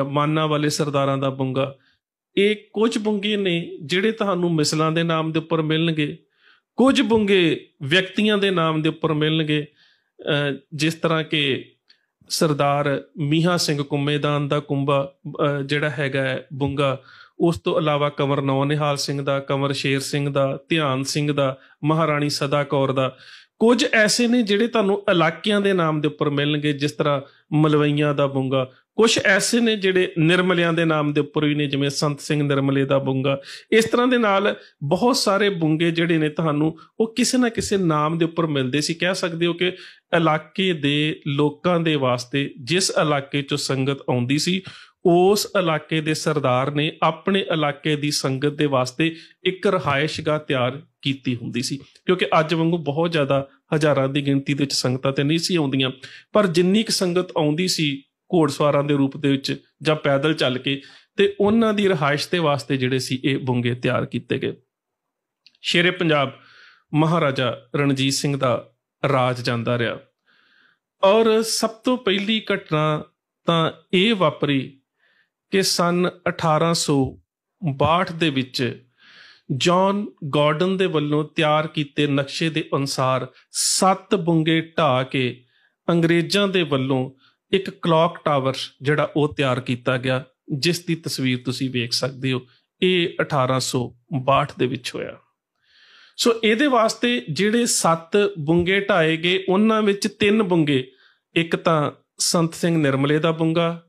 ਮਾਨਾਂ ਵਾਲੇ ਸਰਦਾਰਾਂ ਦਾ ਬੁੰਗਾ। ਇਹ ਕੁਝ ਬੁੰਗੇ ਨੇ ਜਿਹੜੇ ਤੁਹਾਨੂੰ ਮਿਸਲਾਂ ਦੇ ਨਾਮ ਦੇ ਉੱਪਰ ਮਿਲਣਗੇ, ਕੁਝ ਬੁੰਗੇ ਵਿਅਕਤੀਆਂ ਦੇ ਨਾਮ ਦੇ ਉੱਪਰ ਮਿਲਣਗੇ, ਜਿਸ ਤਰ੍ਹਾਂ ਕਿ ਸਰਦਾਰ ਮੀਹਾਂ ਸਿੰਘ ਕੁੰਮੇਦਾਨ ਦਾ ਕੁੰਬਾ ਜਿਹੜਾ ਹੈਗਾ ਬੁੰਗਾ। ਉਸ ਤੋਂ ਇਲਾਵਾ ਕੰਵਰ ਨੌ ਨਿਹਾਲ ਸਿੰਘ ਦਾ, ਕੰਵਰ ਸ਼ੇਰ ਸਿੰਘ ਦਾ, ਧਿਆਨ ਸਿੰਘ ਦਾ, ਮਹਾਰਾਣੀ ਸਦਾ ਕੌਰ ਦਾ। ਕੁਝ ਐਸੇ ਨੇ ਜਿਹੜੇ ਤੁਹਾਨੂੰ ਇਲਾਕਿਆਂ ਦੇ ਨਾਮ ਦੇ ਉੱਪਰ ਮਿਲਣਗੇ, ਜਿਸ ਤਰ੍ਹਾਂ ਮਲਵਈਆਂ ਦਾ ਬੁੰਗਾ। ਕੁਛ ਐਸੇ ਨੇ ਜਿਹੜੇ ਨਿਰਮਲਿਆਂ ਦੇ ਨਾਮ ਦੇ ਉੱਪਰ ਵੀ ਨੇ, ਜਿਵੇਂ ਸੰਤ ਸਿੰਘ ਨਿਰਮਲੇ ਦਾ ਬੁੰਗਾ। ਇਸ ਤਰ੍ਹਾਂ ਦੇ ਨਾਲ ਬਹੁਤ ਸਾਰੇ ਬੁੰਗੇ ਜਿਹੜੇ ਨੇ ਤੁਹਾਨੂੰ ਉਹ ਕਿਸੇ ਨਾ ਕਿਸੇ ਨਾਮ ਦੇ ਉੱਪਰ ਮਿਲਦੇ ਸੀ। ਕਹਿ ਸਕਦੇ ਹੋ ਕਿ ਇਲਾਕੇ ਦੇ ਲੋਕਾਂ ਦੇ ਵਾਸਤੇ ਜਿਸ ਇਲਾਕੇ 'ਚੋਂ ਸੰਗਤ ਆਉਂਦੀ ਸੀ, ਉਸ ਇਲਾਕੇ ਦੇ ਸਰਦਾਰ ਨੇ ਆਪਣੇ ਇਲਾਕੇ ਦੀ ਸੰਗਤ ਦੇ ਵਾਸਤੇ ਇੱਕ ਰਿਹਾਇਸ਼ਗਾਹ ਤਿਆਰ ਕੀਤੀ ਹੁੰਦੀ ਸੀ। ਕਿਉਂਕਿ ਅੱਜ ਵਾਂਗੂ ਬਹੁਤ ਜ਼ਿਆਦਾ ਹਜ਼ਾਰਾਂ ਦੀ ਗਿਣਤੀ ਦੇ ਵਿੱਚ ਸੰਗਤਾਂ ਤੇ ਨਹੀਂ ਸੀ ਆਉਂਦੀਆਂ, ਪਰ ਜਿੰਨੀ ਕੁ ਸੰਗਤ ਆਉਂਦੀ ਸੀ ਘੋੜਸਵਾਰਾਂ ਦੇ ਰੂਪ ਦੇ ਵਿੱਚ ਜਾਂ ਪੈਦਲ ਚੱਲ ਕੇ, ਤੇ ਉਹਨਾਂ ਦੀ ਰਿਹਾਇਸ਼ ਦੇ ਵਾਸਤੇ ਜਿਹੜੇ ਸੀ ਇਹ ਬੁੰਗੇ ਤਿਆਰ ਕੀਤੇ ਗਏ। ਸ਼ੇਰੇ ਪੰਜਾਬ ਮਹਾਰਾਜਾ ਰਣਜੀਤ ਸਿੰਘ ਦਾ ਰਾਜ ਜਾਂਦਾ ਰਿਹਾ, ਔਰ ਸਭ ਤੋਂ ਪਹਿਲੀ ਘਟਨਾ ਤਾਂ ਇਹ ਵਾਪਰੀ ਕਿ ਸਨ 1862 ਦੇ ਵਿੱਚ ਜੌਨ ਗਾਰਡਨ ਦੇ ਵੱਲੋਂ ਤਿਆਰ ਕੀਤੇ ਨਕਸ਼ੇ ਦੇ ਅਨੁਸਾਰ 7 ਬੁੰਗੇ ਢਾਹ ਕੇ ਅੰਗਰੇਜ਼ਾਂ ਦੇ ਵੱਲੋਂ ਇੱਕ ਕਲੌਕ ਟਾਵਰ ਜਿਹੜਾ ਉਹ ਤਿਆਰ ਕੀਤਾ ਗਿਆ, ਜਿਸ ਦੀ ਤਸਵੀਰ ਤੁਸੀਂ ਵੇਖ ਸਕਦੇ ਹੋ। ਇਹ 1862 ਦੇ ਵਿੱਚ ਹੋਇਆ। ਸੋ ਇਹਦੇ ਵਾਸਤੇ ਜਿਹੜੇ 7 ਬੁੰਗੇ ਢਾਏ ਗਏ, ਉਹਨਾਂ ਵਿੱਚ 3 ਬੁੰਗੇ, ਇੱਕ ਤਾਂ ਸੰਤ ਸਿੰਘ ਨਿਰਮਲੇ ਦਾ ਬੁੰਗਾ,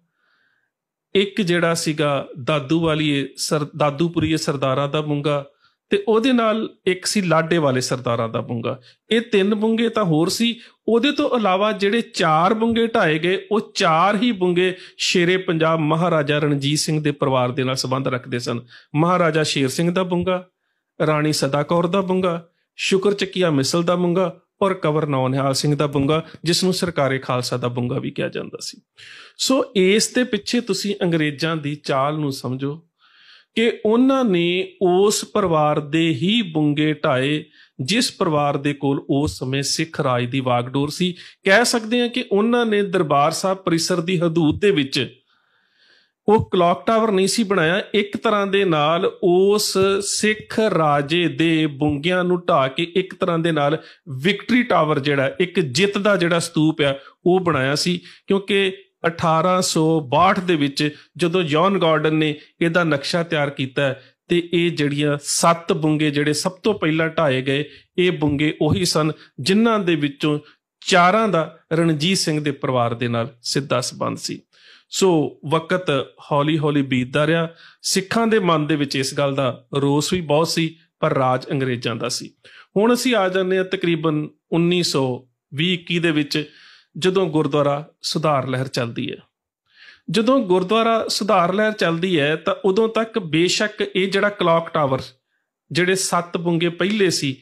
ਇੱਕ ਜਿਹੜਾ ਸੀਗਾ ਦਾਦੂਪੁਰੀਏ ਸਰਦਾਰਾਂ ਦਾ ਬੁੰਗਾ, ਤੇ ਉਹਦੇ ਨਾਲ ਇੱਕ ਸੀ ਲਾਡੇ ਵਾਲੇ ਸਰਦਾਰਾਂ ਦਾ ਬੁੰਗਾ। ਇਹ 3 ਬੁੰਗੇ ਤਾਂ ਹੋਰ ਸੀ। ਉਹਦੇ ਤੋਂ ਇਲਾਵਾ ਜਿਹੜੇ 4 ਬੁੰਗੇ ਢਾਏ ਗਏ, ਉਹ 4 ਹੀ ਬੁੰਗੇ ਸ਼ੇਰੇ ਪੰਜਾਬ ਮਹਾਰਾਜਾ ਰਣਜੀਤ ਸਿੰਘ ਦੇ ਪਰਿਵਾਰ ਦੇ ਨਾਲ ਸੰਬੰਧ ਰੱਖਦੇ ਸਨ। ਮਹਾਰਾਜਾ ਸ਼ੇਰ ਸਿੰਘ ਦਾ ਬੁੰਗਾ, ਰਾਣੀ ਸਦਾ ਕੌਰ ਦਾ ਬੁੰਗਾ, ਸ਼ੁਕਰ ਚੱਕੀਆ ਮਿਸਲ ਦਾ ਬੁੰਗਾ, ਔਰ ਕੰਵਰ ਨੌ ਨਿਹਾਲ ਸਿੰਘ ਦਾ ਬੁੰਗਾ, ਜਿਸ ਨੂੰ ਸਰਕਾਰੇ ਖਾਲਸਾ ਦਾ ਬੁੰਗਾ ਵੀ ਕਿਹਾ ਜਾਂਦਾ ਸੀ। ਸੋ ਇਸ ਦੇ ਪਿੱਛੇ ਤੁਸੀਂ ਅੰਗਰੇਜ਼ਾਂ ਦੀ ਚਾਲ ਨੂੰ ਸਮਝੋ ਕਿ ਉਹਨਾਂ ਨੇ ਉਸ ਪਰਿਵਾਰ ਦੇ ਹੀ ਬੁੰਗੇ ਢਾਏ ਜਿਸ ਪਰਿਵਾਰ ਦੇ ਕੋਲ ਉਸ ਸਮੇਂ ਸਿੱਖ ਰਾਜ ਦੀ ਵਾਗਡੋਰ ਸੀ। ਕਹਿ ਸਕਦੇ ਹਾਂ ਕਿ ਉਹਨਾਂ ਨੇ ਦਰਬਾਰ ਸਾਹਿਬ ਪਰਿਸਰ ਦੀ ਹਦੂਦ ਦੇ ਵਿੱਚ ਉਹ ਕਲੌਕ ਟਾਵਰ ਨਹੀਂ ਸੀ ਬਣਾਇਆ, ਇੱਕ ਤਰ੍ਹਾਂ ਦੇ ਨਾਲ ਉਸ ਸਿੱਖ ਰਾਜੇ ਦੇ ਬੁੰਗਿਆਂ ਨੂੰ ਢਾਹ ਕੇ ਇੱਕ ਤਰ੍ਹਾਂ ਦੇ ਨਾਲ ਵਿਕਟਰੀ ਟਾਵਰ ਜਿਹੜਾ ਇੱਕ ਜਿੱਤ ਦਾ ਜਿਹੜਾ ਸਤੂਪ ਆ ਉਹ ਬਣਾਇਆ ਸੀ। ਕਿਉਂਕਿ 1862 ਦੇ ਵਿੱਚ ਜਦੋਂ ਜੌਨ ਗਾਰਡਨ ਨੇ ਇਹਦਾ ਨਕਸ਼ਾ ਤਿਆਰ ਕੀਤਾ ਤੇ ਇਹ ਜਿਹੜੀਆਂ 7 ਬੁੰਗੇ ਜਿਹੜੇ ਸਭ ਤੋਂ ਪਹਿਲਾਂ ਢਾਏ ਗਏ, ਇਹ ਬੁੰਗੇ ਉਹੀ ਸਨ ਜਿਨ੍ਹਾਂ ਦੇ ਵਿੱਚੋਂ 4 ਦਾ ਰਣਜੀਤ ਸਿੰਘ ਦੇ ਪਰਿਵਾਰ ਦੇ ਨਾਲ ਸਿੱਧਾ ਸੰਬੰਧ ਸੀ। ਸੋ ਵਕਤ ਹੌਲੀ ਹੌਲੀ ਬੀਤਦਾ ਰਿਹਾ। ਸਿੱਖਾਂ ਦੇ ਮਨ ਦੇ ਵਿੱਚ ਇਸ ਗੱਲ ਦਾ ਰੋਸ ਵੀ ਬਹੁਤ ਸੀ, ਪਰ ਰਾਜ ਅੰਗਰੇਜ਼ਾਂ ਦਾ ਸੀ। ਹੁਣ ਅਸੀਂ ਆ ਜਾਂਦੇ ਹਾਂ ਤਕਰੀਬਨ 1920-21 ਦੇ ਵਿੱਚ, ਜਦੋਂ ਗੁਰਦੁਆਰਾ ਸੁਧਾਰ ਲਹਿਰ ਚੱਲਦੀ ਹੈ। ਜਦੋਂ ਗੁਰਦੁਆਰਾ ਸੁਧਾਰ ਲਹਿਰ ਚੱਲਦੀ ਹੈ ਤਾਂ ਉਦੋਂ ਤੱਕ ਬੇਸ਼ੱਕ ਇਹ ਜਿਹੜਾ ਕਲੌਕ ਟਾਵਰ, ਜਿਹੜੇ 7 ਬੁੰਗੇ ਪਹਿਲੇ ਸੀ,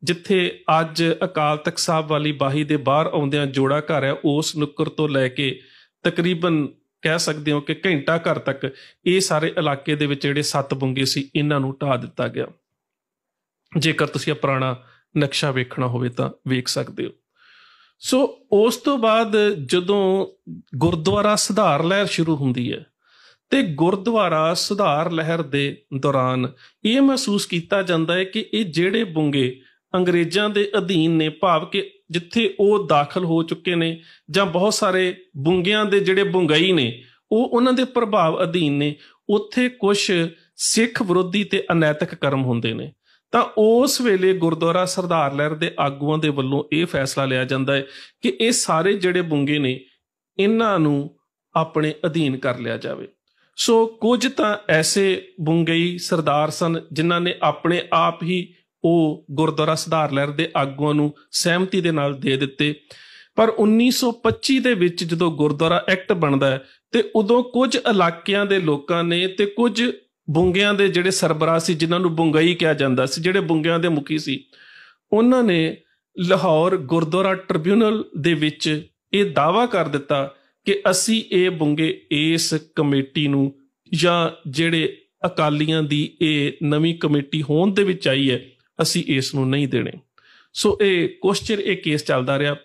ਜਿੱਥੇ ਅੱਜ ਅਕਾਲ ਤਖਤ ਸਾਹਿਬ ਵਾਲੀ ਬਾਹੀ ਦੇ ਬਾਹਰ ਆਉਂਦਿਆਂ ਜੋੜਾ ਘਰ ਹੈ, ਉਸ ਨੁੱਕਰ ਤੋਂ ਲੈ ਕੇ ਤਕਰੀਬਨ ਕਹਿ ਸਕਦੇ ਹੋ ਕਿ ਘੰਟਾ ਘਰ ਤੱਕ ਇਹ ਸਾਰੇ ਇਲਾਕੇ ਦੇ ਵਿੱਚ ਜਿਹੜੇ 7 ਬੁੰਗੇ ਸੀ, ਇਹਨਾਂ ਨੂੰ ਢਾਹ ਦਿੱਤਾ ਗਿਆ। ਜੇਕਰ ਤੁਸੀਂ ਇਹ ਪੁਰਾਣਾ ਨਕਸ਼ਾ ਵੇਖਣਾ ਹੋਵੇ ਤਾਂ ਵੇਖ ਸਕਦੇ ਹੋ। ਸੋ ਉਸ ਤੋਂ ਬਾਅਦ ਜਦੋਂ ਗੁਰਦੁਆਰਾ ਸੁਧਾਰ ਲਹਿਰ ਸ਼ੁਰੂ ਹੁੰਦੀ ਹੈ, ਤੇ ਗੁਰਦੁਆਰਾ ਸੁਧਾਰ ਲਹਿਰ ਦੇ ਦੌਰਾਨ ਇਹ ਮਹਿਸੂਸ ਕੀਤਾ ਜਾਂਦਾ ਹੈ ਕਿ ਇਹ ਜਿਹੜੇ ਬੁੰਗੇ ਅੰਗਰੇਜ਼ਾਂ ਦੇ ਅਧੀਨ ਨੇ, ਭਾਵ ਕਿ ਜਿੱਥੇ ਉਹ ਦਾਖਲ ਹੋ ਚੁੱਕੇ ਨੇ, ਜਾਂ ਬਹੁਤ ਸਾਰੇ ਬੁੰਗਿਆਂ ਦੇ ਜਿਹੜੇ ਬੁੰਗਈ ਨੇ ਉਹ ਉਹਨਾਂ ਦੇ ਪ੍ਰਭਾਵ ਅਧੀਨ ਨੇ, ਉੱਥੇ ਕੁਛ ਸਿੱਖ ਵਿਰੋਧੀ ਤੇ ਅਨੈਤਿਕ ਕਰਮ ਹੁੰਦੇ ਨੇ। ਤਾਂ ਉਸ ਵੇਲੇ ਗੁਰਦੁਆਰਾ ਸੁਧਾਰ ਲਹਿਰ ਦੇ ਆਗੂਆਂ ਦੇ ਵੱਲੋਂ ਇਹ ਫੈਸਲਾ ਲਿਆ ਜਾਂਦਾ ਹੈ ਕਿ ਇਹ ਸਾਰੇ ਜਿਹੜੇ ਬੁੰਗੇ ਨੇ, ਇਹਨਾਂ ਨੂੰ ਆਪਣੇ ਅਧੀਨ ਕਰ ਲਿਆ ਜਾਵੇ। ਸੋ ਕੁਝ ਤਾਂ ਐਸੇ ਬੁੰਗਈ ਸਰਦਾਰ ਸਨ ਜਿਨ੍ਹਾਂ ਨੇ ਆਪਣੇ ਆਪ ਹੀ ਉਹ ਗੁਰਦੁਆਰਾ ਸੁਧਾਰ ਲਹਿਰ ਦੇ ਆਗੂਆਂ ਨੂੰ ਸਹਿਮਤੀ ਦੇ ਨਾਲ ਦੇ ਦਿੱਤੇ। ਪਰ 1925 ਦੇ ਵਿੱਚ ਜਦੋਂ ਗੁਰਦੁਆਰਾ ਐਕਟ ਬਣਦਾ ਹੈ, ਤੇ ਉਦੋਂ ਕੁਝ ਇਲਾਕਿਆਂ ਦੇ ਲੋਕਾਂ ਨੇ ਤੇ ਕੁਝ ਬੁੰਗਿਆਂ ਦੇ ਜਿਹੜੇ ਸਰਬਰਾਹ ਸੀ, ਜਿਨ੍ਹਾਂ ਨੂੰ ਬੁੰਗਈ ਕਿਹਾ ਜਾਂਦਾ ਸੀ, ਜਿਹੜੇ ਬੁੰਗਿਆਂ ਦੇ ਮੁਖੀ ਸੀ, ਉਹਨਾਂ ਨੇ ਲਾਹੌਰ ਗੁਰਦੁਆਰਾ ਟ੍ਰਿਬਿਊਨਲ ਦੇ ਵਿੱਚ ਇਹ ਦਾਅਵਾ ਕਰ ਦਿੱਤਾ ਕਿ ਅਸੀਂ ਇਹ ਬੁੰਗੇ ਇਸ ਕਮੇਟੀ ਨੂੰ, ਜਾਂ ਜਿਹੜੇ ਅਕਾਲੀਆਂ ਦੀ ਇਹ ਨਵੀਂ ਕਮੇਟੀ ਹੋਣ ਦੇ ਵਿੱਚ ਆਈ ਹੈ, ਅਸੀਂ ਇਸ ਨੂੰ ਨਹੀਂ ਦੇਣੇ। ਸੋ ਇਹ ਕੁਛ ਚਿਰ ਇਹ ਕੇਸ ਚੱਲਦਾ ਰਿਹਾ।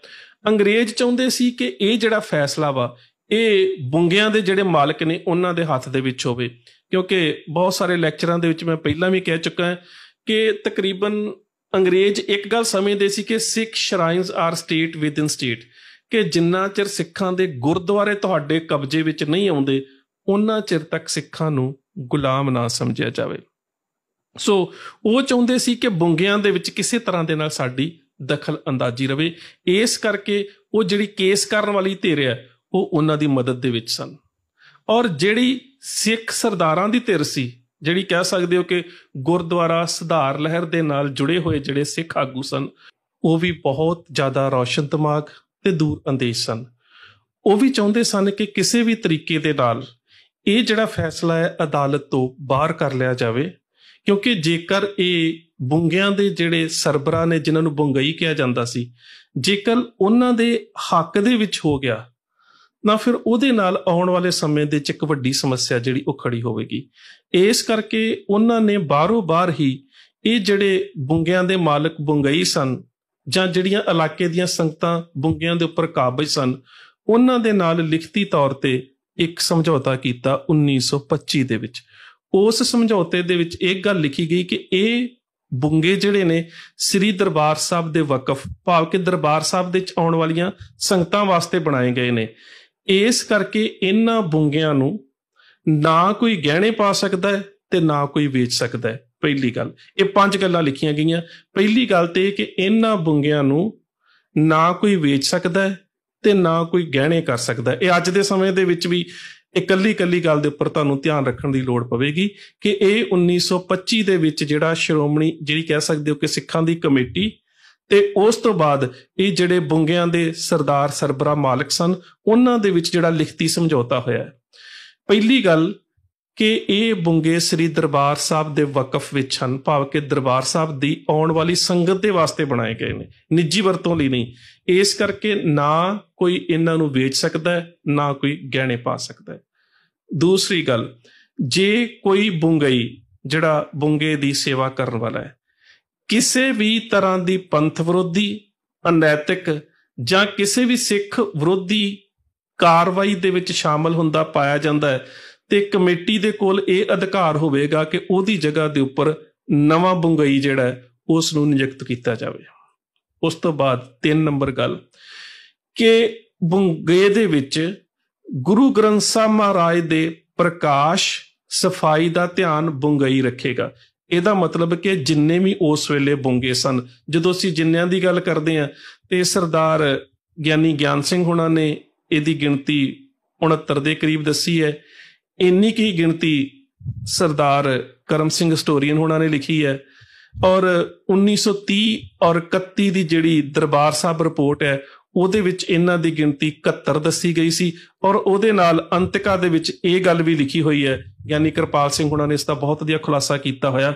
ਅੰਗਰੇਜ਼ ਚਾਹੁੰਦੇ ਸੀ ਕਿ ਇਹ ਜਿਹੜਾ ਫੈਸਲਾ ਵਾ, ਇਹ ਬੁੰਗਿਆਂ ਦੇ ਜਿਹੜੇ ਮਾਲਕ ਨੇ ਉਹਨਾਂ ਦੇ ਹੱਥ ਦੇ ਵਿੱਚ ਹੋਵੇ, ਕਿਉਂਕਿ ਬਹੁਤ ਸਾਰੇ ਲੈਕਚਰਾਂ ਦੇ ਵਿੱਚ ਮੈਂ ਪਹਿਲਾਂ ਵੀ ਕਹਿ ਚੁੱਕਾ ਹਾਂ ਕਿ ਤਕਰੀਬਨ ਅੰਗਰੇਜ਼ ਇੱਕ ਗੱਲ ਸਮਝਦੇ ਸੀ ਕਿ Sikh shrines are state within state, ਕਿ ਜਿੰਨਾ ਚਿਰ ਸਿੱਖਾਂ ਦੇ ਗੁਰਦੁਆਰੇ ਤੁਹਾਡੇ ਕਬਜ਼ੇ ਵਿੱਚ ਨਹੀਂ ਆਉਂਦੇ, ਉਹਨਾਂ ਚਿਰ ਤੱਕ ਸਿੱਖਾਂ ਨੂੰ ਗੁਲਾਮ ਨਾ ਸਮਝਿਆ ਜਾਵੇ। ਸੋ ਉਹ ਚਾਹੁੰਦੇ ਸੀ ਕਿ ਬੁੰਗਿਆਂ ਦੇ ਵਿੱਚ ਕਿਸੇ ਤਰ੍ਹਾਂ ਦੇ ਨਾਲ ਸਾਡੀ ਦਖਲ ਅੰਦਾਜ਼ੀ ਰਵੇ। ਇਸ ਕਰਕੇ ਉਹ ਜਿਹੜੀ ਕੇਸ ਕਰਨ ਵਾਲੀ ਧਿਰ ਹੈ, ਉਹ ਉਹਨਾਂ ਦੀ ਮਦਦ ਦੇ ਵਿੱਚ ਸਨ। ਔਰ ਜਿਹੜੀ ਸਿੱਖ ਸਰਦਾਰਾਂ ਦੀ ਧਿਰ ਸੀ, ਜਿਹੜੀ ਕਹਿ ਸਕਦੇ ਹੋ ਕਿ ਗੁਰਦੁਆਰਾ ਸੁਧਾਰ ਲਹਿਰ ਦੇ ਨਾਲ ਜੁੜੇ ਹੋਏ ਜਿਹੜੇ ਸਿੱਖ ਆਗੂ ਸਨ, ਉਹ ਵੀ ਬਹੁਤ ਜ਼ਿਆਦਾ ਰੌਸ਼ਨ ਦਿਮਾਗ ਤੇ ਦੂਰ ਅੰਦੇਸ਼ ਸਨ। ਉਹ ਵੀ ਚਾਹੁੰਦੇ ਸਨ ਕਿ ਕਿਸੇ ਵੀ ਤਰੀਕੇ ਦੇ ਨਾਲ ਇਹ ਜਿਹੜਾ ਫੈਸਲਾ ਹੈ ਅਦਾਲਤ ਤੋਂ ਬਾਹਰ ਕਰ ਲਿਆ ਜਾਵੇ, ਕਿਉਂਕਿ ਜੇਕਰ ਇਹ ਬੁੰਗਿਆਂ ਦੇ ਜਿਹੜੇ ਸਰਬਰਾਹ ਨੇ, ਜਿਨ੍ਹਾਂ ਨੂੰ ਬੁੰਗਈ ਕਿਹਾ ਜਾਂਦਾ ਸੀ, ਜੇਕਰ ਉਹਨਾਂ ਦੇ ਹੱਕ ਦੇ ਵਿੱਚ ਹੋ ਗਿਆ ਨਾ, ਫਿਰ ਉਹਦੇ ਨਾਲ ਆਉਣ ਵਾਲੇ ਸਮੇਂ ਦੇ ਵਿੱਚ ਇੱਕ ਵੱਡੀ ਸਮੱਸਿਆ ਜਿਹੜੀ ਉਹ ਖੜੀ ਹੋਵੇਗੀ। ਇਸ ਕਰਕੇ ਉਹਨਾਂ ਨੇ ਬਾਹਰੋਂ ਬਾਹਰ ਹੀ ਇਹ ਜਿਹੜੇ ਬੁੰਗਿਆਂ ਦੇ ਮਾਲਕ ਬੁੰਗਈ ਸਨ, ਜਾਂ ਜਿਹੜੀਆਂ ਇਲਾਕੇ ਦੀਆਂ ਸੰਗਤਾਂ ਬੁੰਗਿਆਂ ਦੇ ਉੱਪਰ ਕਾਬਜ ਸਨ, ਉਹਨਾਂ ਦੇ ਨਾਲ ਲਿਖਤੀ ਤੌਰ ਤੇ ਇੱਕ ਸਮਝੌਤਾ ਕੀਤਾ 1925 ਦੇ ਵਿੱਚ। ਉਸ ਸਮਝੌਤੇ ਦੇ ਵਿੱਚ ਇੱਕ ਗੱਲ ਲਿਖੀ ਗਈ ਕਿ ਇਹ ਬੁੰਗੇ ਜਿਹੜੇ ਨੇ ਸ੍ਰੀ ਦਰਬਾਰ ਸਾਹਿਬ ਦੇ ਵਕਫ, ਭਾਵ ਕਿ ਦਰਬਾਰ ਸਾਹਿਬ ਦੇ ਵਿੱਚ ਆਉਣ ਵਾਲੀਆਂ ਸੰਗਤਾਂ ਵਾਸਤੇ ਬਣਾਏ ਗਏ ਨੇ। ਇਸ ਕਰਕੇ ਇਹਨਾਂ ਬੁੰਗਿਆਂ ਨੂੰ ਨਾ ਕੋਈ ਗਹਿਣੇ ਪਾ ਸਕਦਾ ਹੈ ਤੇ ਨਾ ਕੋਈ ਵੇਚ ਸਕਦਾ ਹੈ। ਪਹਿਲੀ ਗੱਲ, ਇਹ 5 ਗੱਲਾਂ ਲਿਖੀਆਂ ਗਈਆਂ। ਪਹਿਲੀ ਗੱਲ ਤੇ ਕਿ ਇਹਨਾਂ ਬੁੰਗਿਆਂ ਨੂੰ ਨਾ ਕੋਈ ਵੇਚ ਸਕਦਾ ਹੈ ਤੇ ਨਾ ਕੋਈ ਗਹਿਣੇ ਕਰ ਸਕਦਾ। ਇਹ ਅੱਜ ਦੇ ਸਮੇਂ ਦੇ ਵਿੱਚ ਵੀ ਇਕੱਲੀ ਗੱਲ ਦੇ ਉੱਪਰ ਤੁਹਾਨੂੰ ਧਿਆਨ ਰੱਖਣ ਦੀ ਲੋੜ ਪਵੇਗੀ ਕਿ ਇਹ 1925 ਦੇ ਵਿੱਚ ਜਿਹੜਾ ਸ਼੍ਰੋਮਣੀ, ਜਿਹੜੀ ਕਹਿ ਸਕਦੇ ਹੋ ਕਿ ਸਿੱਖਾਂ ਦੀ ਕਮੇਟੀ, ਤੇ ਉਸ ਤੋਂ ਬਾਅਦ ਇਹ ਜਿਹੜੇ ਬੁੰਗਿਆਂ ਦੇ ਸਰਦਾਰ ਸਰਬਰਾਹ ਮਾਲਕ ਸਨ, ਉਹਨਾਂ ਦੇ ਵਿੱਚ ਜਿਹੜਾ ਲਿਖਤੀ ਸਮਝੌਤਾ ਹੋਇਆ। ਪਹਿਲੀ ਗੱਲ ਕਿ ਇਹ ਬੁੰਗੇ ਸ੍ਰੀ ਦਰਬਾਰ ਸਾਹਿਬ ਦੇ ਵਕਫ ਵਿੱਚ ਹਨ, ਭਾਵ ਕਿ ਦਰਬਾਰ ਸਾਹਿਬ ਦੀ ਆਉਣ ਵਾਲੀ ਸੰਗਤ ਦੇ ਵਾਸਤੇ ਬਣਾਏ ਗਏ ਨੇ, ਨਿੱਜੀ ਵਰਤੋਂ ਲਈ ਨਹੀਂ। ਇਸ ਕਰਕੇ ਨਾ ਕੋਈ ਇਹਨਾਂ ਨੂੰ ਵੇਚ ਸਕਦਾ ਹੈ, ਨਾ ਕੋਈ ਗਹਿਣੇ ਪਾ ਸਕਦਾ ਹੈ। ਦੂਸਰੀ ਗੱਲ, ਜੇ ਕੋਈ ਬੁੰਗਈ ਜਿਹੜਾ ਬੁੰਗੇ ਦੀ ਸੇਵਾ ਕਰਨ ਵਾਲਾ ਹੈ, ਕਿਸੇ ਵੀ ਤਰ੍ਹਾਂ ਦੀ ਪੰਥ ਵਿਰੋਧੀ, ਅਨੈਤਿਕ ਜਾਂ ਕਿਸੇ ਵੀ ਸਿੱਖ ਵਿਰੋਧੀ ਕਾਰਵਾਈ ਦੇ ਵਿੱਚ ਸ਼ਾਮਲ ਹੁੰਦਾ ਪਾਇਆ ਜਾਂਦਾ ਹੈ, ਤੇ ਕਮੇਟੀ ਦੇ ਕੋਲ ਇਹ ਅਧਿਕਾਰ ਹੋਵੇਗਾ ਕਿ ਉਹਦੀ ਜਗ੍ਹਾ ਦੇ ਉੱਪਰ ਨਵਾਂ ਬੁੰਗਈ ਜਿਹੜਾ ਹੈ ਉਸ ਨੂੰ ਨਿਯੁਕਤ ਕੀਤਾ ਜਾਵੇ। ਉਸ ਤੋਂ ਬਾਅਦ 3 ਨੰਬਰ ਗੱਲ ਕਿ ਬੁੰਗੇ ਦੇ ਵਿੱਚ ਗੁਰੂ ਗ੍ਰੰਥ ਸਾਹਿਬ ਮਹਾਰਾਜ ਦੇ ਪ੍ਰਕਾਸ਼ सफाई का ध्यान बुंगई रखेगा। ਇਹਦਾ मतलब कि जिन्ने भी उस वेले बुंगे सन, ਜਦੋਂ ਅਸੀਂ ਜਿੰਨਿਆਂ ਦੀ ਗੱਲ ਕਰਦੇ ਹਾਂ ਤੇ ਸਰਦਾਰ ਗਿਆਨੀ ਗਿਆਨ ਸਿੰਘ ਹੁਣਾਂ ਨੇ ਇਹਦੀ ਗਿਣਤੀ 69 ਦੇ ਕਰੀਬ ਦੱਸੀ ਹੈ। ਇੰਨੀ ਕੀ ਗਿਣਤੀ ਸਰਦਾਰ ਕਰਮ ਸਿੰਘ ਹਿਸਟੋਰੀਅਨ ਹੁਣਾਂ ਨੇ ਲਿਖੀ ਹੈ। ਔਰ 1930 ਔਰ 31 ਦੀ ਜਿਹੜੀ ਦਰਬਾਰ ਸਾਹਿਬ ਰਿਪੋर्ट ਹੈ ਉਹਦੇ ਵਿੱਚ ਇਹਨਾਂ ਦੀ ਗਿਣਤੀ 71 ਦੱਸੀ ਗਈ ਸੀ। ਔਰ ਉਹਦੇ ਨਾਲ ਅੰਤਿਕਾ ਦੇ ਵਿੱਚ ਇਹ ਗੱਲ ਵੀ ਲਿਖੀ ਹੋਈ ਹੈ, ਯਾਨੀ ਕਿਰਪਾਲ ਸਿੰਘ ਹੁਣਾਂ ਨੇ ਇਸ ਦਾ ਬਹੁਤ ਵਧੀਆ ਖੁਲਾਸਾ ਕੀਤਾ ਹੋਇਆ।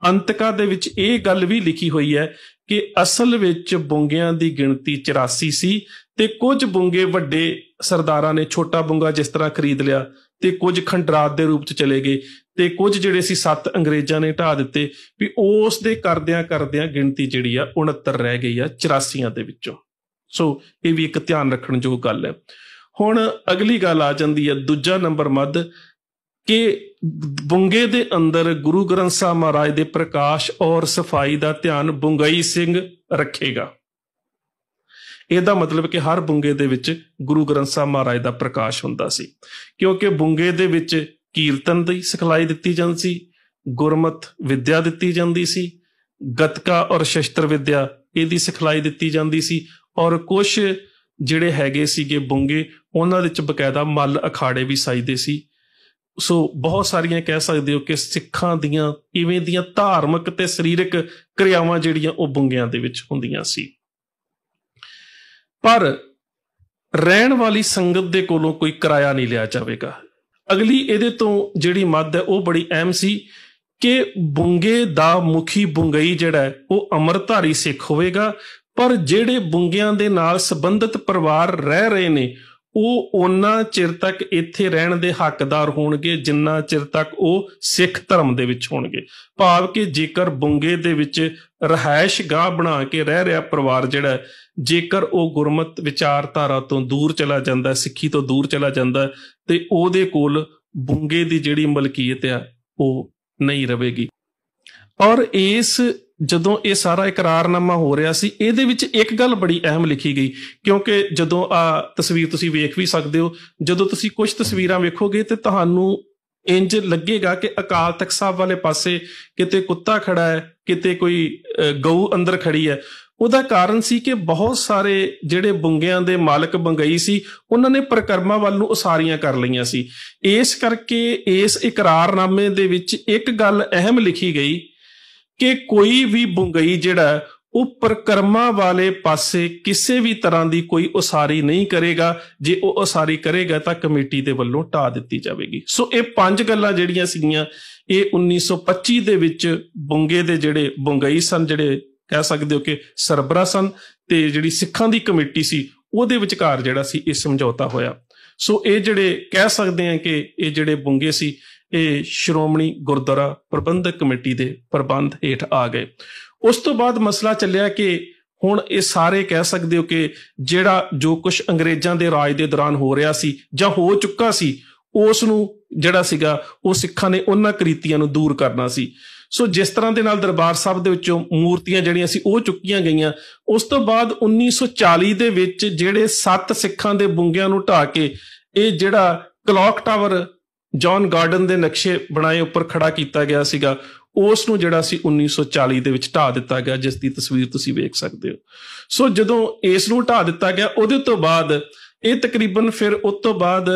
ਅੰਤਿਕਾ ਦੇ ਵਿੱਚ ਇਹ ਗੱਲ ਵੀ ਲਿਖੀ ਹੋਈ ਹੈ ਕਿ ਅਸਲ ਵਿੱਚ ਬੁੰਗਿਆਂ ਦੀ ਗਿਣਤੀ 84 ਸੀ ਤੇ ਕੁਝ ਬੁੰਗੇ ਵੱਡੇ ਸਰਦਾਰਾਂ ਨੇ ਛੋਟਾ ਬੁੰਗਾ ਜਿਸ ਤਰ੍ਹਾਂ ਖਰੀਦ ਲਿਆ ਤੇ ਕੁਝ ਖੰਡਰਾਤ ਦੇ ਰੂਪ 'ਚ ਚਲੇ ਗਏ ਤੇ ਕੁਝ ਜਿਹੜੇ ਸੀ 7 ਅੰਗਰੇਜ਼ਾਂ ਨੇ ਢਾਹ ਦਿੱਤੇ। ਵੀ ਉਸ ਦੇ ਕਰਦਿਆਂ ਕਰਦਿਆਂ ਗਿਣਤੀ ਜਿਹੜੀ ਆ 69 ਰਹਿ ਗਈ ਆ 84 ਦੇ ਵਿੱਚੋਂ। ਸੋ ਇਹ ਵੀ ਇੱਕ ਧਿਆਨ ਰੱਖਣ ਯੋਗ ਗੱਲ ਹੈ। ਹੁਣ ਅਗਲੀ ਗੱਲ ਆ ਜਾਂਦੀ ਹੈ ਦੂਜਾ ਨੰਬਰ ਮੱਧ ਕਿ ਬੁੰਗੇ ਦੇ ਅੰਦਰ ਗੁਰੂ ਗ੍ਰੰਥ ਸਾਹਿਬ ਮਹਾਰਾਜ ਦੇ ਪ੍ਰਕਾਸ਼ ਔਰ ਸਫਾਈ ਦਾ ਧਿਆਨ ਬੁੰਗਈ ਸਿੰਘ ਰੱਖੇਗਾ। ਇਹਦਾ ਮਤਲਬ ਕਿ ਹਰ ਬੁੰਗੇ ਦੇ ਵਿੱਚ ਗੁਰੂ ਗ੍ਰੰਥ ਸਾਹਿਬ ਮਹਾਰਾਜ ਦਾ ਪ੍ਰਕਾਸ਼ ਹੁੰਦਾ ਸੀ, ਕਿਉਂਕਿ ਬੁੰਗੇ ਦੇ ਵਿੱਚ ਕੀਰਤਨ ਦੀ ਸਿਖਲਾਈ ਦਿੱਤੀ ਜਾਂਦੀ ਸੀ, ਗੁਰਮਤ ਵਿਦਿਆ ਦਿੱਤੀ ਜਾਂਦੀ ਸੀ, ਗਤਕਾ ਔਰ ਸ਼ਸਤਰ ਵਿਦਿਆ ਇਹਦੀ ਸਿਖਲਾਈ ਦਿੱਤੀ ਜਾਂਦੀ ਸੀ। ਔਰ ਕੁਛ ਜਿਹੜੇ ਹੈਗੇ ਸੀਗੇ ਬੁੰਗੇ ਉਹਨਾਂ ਵਿੱਚ ਬਕਾਇਦਾ ਮੱਲ ਅਖਾੜੇ ਵੀ ਸਾਜਦੇ ਸੀ। ਸੋ ਬਹੁਤ ਸਾਰੀਆਂ ਕਹਿ ਸਕਦੇ ਹੋ ਕਿ ਸਿੱਖਾਂ ਦੀਆਂ ਇਵੇਂ ਦੀਆਂ ਧਾਰਮਿਕ ਤੇ ਸਰੀਰਕ ਕਿਰਿਆਵਾਂ ਜਿਹੜੀਆਂ ਉਹ ਬੁੰਗਿਆਂ ਦੇ ਵਿੱਚ ਹੁੰਦੀਆਂ ਸੀ। ਪਰ ਰਹਿਣ ਵਾਲੀ ਸੰਗਤ ਦੇ ਕੋਲੋਂ ਕੋਈ ਕਿਰਾਇਆ ਨਹੀਂ ਲਿਆ ਜਾਵੇਗਾ। ਅਗਲੀ ਇਹਦੇ ਤੋਂ ਜਿਹੜੀ ਮੱਦ ਹੈ ਉਹ ਬੜੀ ਅਹਿਮ ਸੀ ਕਿ ਬੁੰਗੇ ਦਾ ਮੁਖੀ ਬੁੰਗਈ ਜਿਹੜਾ ਹੈ ਉਹ ਅੰਮ੍ਰਿਤਧਾਰੀ ਸਿੱਖ ਹੋਵੇਗਾ, ਪਰ ਜਿਹੜੇ ਬੁੰਗਿਆਂ ਦੇ ਨਾਲ ਸੰਬੰਧਿਤ ਪਰਿਵਾਰ ਰਹਿ ਰਹੇ ਨੇ ਉਹ ਉਹਨਾਂ ਚਿਰ ਤੱਕ ਇੱਥੇ ਰਹਿਣ ਦੇ ਹੱਕਦਾਰ ਹੋਣਗੇ ਜਿੰਨਾ ਚਿਰ ਤੱਕ ਉਹ ਸਿੱਖ ਧਰਮ ਦੇ ਵਿੱਚ ਹੋਣਗੇ। ਭਾਵ ਕਿ ਜੇਕਰ ਬੁੰਗੇ ਦੇ ਵਿੱਚ ਰਿਹਾਇਸ਼ ਗਾਹ ਬਣਾ ਕੇ ਰਹਿ ਰਿਹਾ ਪਰਿਵਾਰ ਜਿਹੜਾ, ਜੇਕਰ ਉਹ ਗੁਰਮਤ ਵਿਚਾਰਧਾਰਾ ਤੋਂ ਦੂਰ ਚਲਾ ਜਾਂਦਾ, ਸਿੱਖੀ ਤੋਂ ਦੂਰ ਚਲਾ ਜਾਂਦਾ, ਤੇ ਉਹਦੇ ਕੋਲ ਬੁੰਗੇ ਦੀ ਜਿਹੜੀ ਮਲਕੀਅਤ ਆ ਉਹ ਨਹੀਂ ਰਵੇਗੀ। ਔਰ ਇਸ ਜਦੋਂ ਇਹ ਸਾਰਾ ਇਕਰਾਰਨਾਮਾ ਹੋ ਰਿਹਾ ਸੀ ਇਹਦੇ ਵਿੱਚ ਇੱਕ ਗੱਲ ਬੜੀ ਅਹਿਮ ਲਿਖੀ ਗਈ, ਕਿਉਂਕਿ ਜਦੋਂ ਆ ਤਸਵੀਰ ਤੁਸੀਂ ਵੇਖ ਵੀ ਸਕਦੇ ਹੋ, ਜਦੋਂ ਤੁਸੀਂ ਕੁਝ ਤਸਵੀਰਾਂ ਵੇਖੋਗੇ ਤੇ ਤੁਹਾਨੂੰ ਇੰਜ ਲੱਗੇਗਾ ਕਿ ਅਕਾਲ ਤਖਤ ਸਾਹਿਬ ਵਾਲੇ ਪਾਸੇ ਕਿਤੇ ਕੁੱਤਾ ਖੜਾ ਹੈ, ਕਿਤੇ ਕੋਈ ਗਊ ਅੰਦਰ ਖੜੀ ਹੈ। ਉਹਦਾ ਕਾਰਨ ਸੀ ਕਿ ਬਹੁਤ ਸਾਰੇ ਜਿਹੜੇ ਬੁੰਗਿਆਂ ਦੇ ਮਾਲਕ ਬੰਗਈ ਸੀ ਉਹਨਾਂ ਨੇ ਪਰਿਕਰਮਾ ਵੱਲ ਨੂੰ ਉਸਾਰੀਆਂ ਕਰ ਲਈਆਂ ਸੀ। ਇਸ ਕਰਕੇ ਇਸ ਇਕਰਾਰਨਾਮੇ ਦੇ ਵਿੱਚ ਇੱਕ ਗੱਲ ਅਹਿਮ ਲਿਖੀ ਗਈ ਕਿ ਕੋਈ ਵੀ ਬੁੰਗਈ ਜਿਹੜਾ ਉਹ ਪਰਿਕਰਮਾ ਵਾਲੇ ਪਾਸੇ ਕਿਸੇ ਵੀ ਤਰ੍ਹਾਂ ਦੀ ਕੋਈ ਉਸਾਰੀ ਨਹੀਂ ਕਰੇਗਾ। ਜੇ ਉਹ ਉਸਾਰੀ ਕਰੇਗਾ ਤਾਂ ਕਮੇਟੀ ਦੇ ਵੱਲੋਂ ਢਾਹ ਦਿੱਤੀ ਜਾਵੇਗੀ। ਸੋ ਇਹ 5 ਗੱਲਾਂ ਜਿਹੜੀਆਂ ਸੀਗੀਆਂ ਇਹ 1925 ਦੇ ਵਿੱਚ ਬੁੰਗੇ ਦੇ ਜਿਹੜੇ ਬੁੰਗਈ ਸਨ, ਜਿਹੜੇ ਕਹਿ ਸਕਦੇ ਹੋ ਕਿ ਸਰਬਰਾ ਸਨ, ਤੇ ਜਿਹੜੀ ਸਿੱਖਾਂ ਦੀ ਕਮੇਟੀ ਸੀ ਉਹਦੇ ਵਿਚਕਾਰ ਜਿਹੜਾ ਸੀ ਇਹ ਸਮਝੌਤਾ ਹੋਇਆ। ਸੋ ਇਹ ਜਿਹੜੇ ਕਹਿ ਸਕਦੇ ਆ ਕਿ ਇਹ ਜਿਹੜੇ ਬੁੰਗੇ ਸੀ ਇਹ ਸ਼੍ਰੋਮਣੀ ਗੁਰਦੁਆਰਾ ਪ੍ਰਬੰਧਕ ਕਮੇਟੀ ਦੇ ਪ੍ਰਬੰਧ ਹੇਠ ਆ ਗਏ। ਉਸ ਤੋਂ ਬਾਅਦ ਮਸਲਾ ਚੱਲਿਆ ਕਿ ਹੁਣ ਇਹ ਸਾਰੇ ਕਹਿ ਸਕਦੇ ਹੋ ਕਿ ਜਿਹੜਾ ਜੋ ਕੁਝ ਅੰਗਰੇਜ਼ਾਂ ਦੇ ਰਾਜ ਦੇ ਦੌਰਾਨ ਹੋ ਰਿਹਾ ਸੀ ਜਾਂ ਹੋ ਚੁੱਕਾ ਸੀ ਉਸ ਨੂੰ ਜਿਹੜਾ ਸੀਗਾ ਉਹ ਸਿੱਖਾਂ ਨੇ ਉਹਨਾਂ ਕ੍ਰਿਤੀਆਂ ਨੂੰ ਦੂਰ ਕਰਨਾ ਸੀ। ਸੋ ਜਿਸ ਤਰ੍ਹਾਂ ਦੇ ਨਾਲ ਦਰਬਾਰ ਸਾਹਿਬ ਦੇ ਵਿੱਚੋਂ ਮੂਰਤੀਆਂ ਜਿਹੜੀਆਂ ਸੀ ਉਹ ਚੁੱਕੀਆਂ ਗਈਆਂ। ਉਸ ਤੋਂ ਬਾਅਦ 1940 ਦੇ ਵਿੱਚ ਜਿਹੜੇ 7 ਸਿੱਖਾਂ ਦੇ ਬੁੰਗਿਆਂ ਨੂੰ ਢਾਹ ਕੇ ਇਹ ਜਿਹੜਾ ਕਲੌਕ ਟਾਵਰ ਜੌਨ ਗਾਰਡਨ ਦੇ ਨਕਸ਼ੇ ਬਣਾਏ ਉੱਪਰ ਖੜਾ ਕੀਤਾ ਗਿਆ ਸੀਗਾ ਉਸ ਨੂੰ ਜਿਹੜਾ ਸੀ 1940 ਦੇ ਵਿੱਚ ਢਾਹ ਦਿੱਤਾ ਗਿਆ, ਜਿਸ ਦੀ ਤਸਵੀਰ ਤੁਸੀਂ ਵੇਖ ਸਕਦੇ ਹੋ। ਸੋ ਜਦੋਂ ਇਸ ਨੂੰ ਢਾਹ ਦਿੱਤਾ ਗਿਆ ਉਹਦੇ ਤੋਂ ਬਾਅਦ ਇਹ ਤਕਰੀਬਨ ਫਿਰ ਉਸ ਤੋਂ ਬਾਅਦ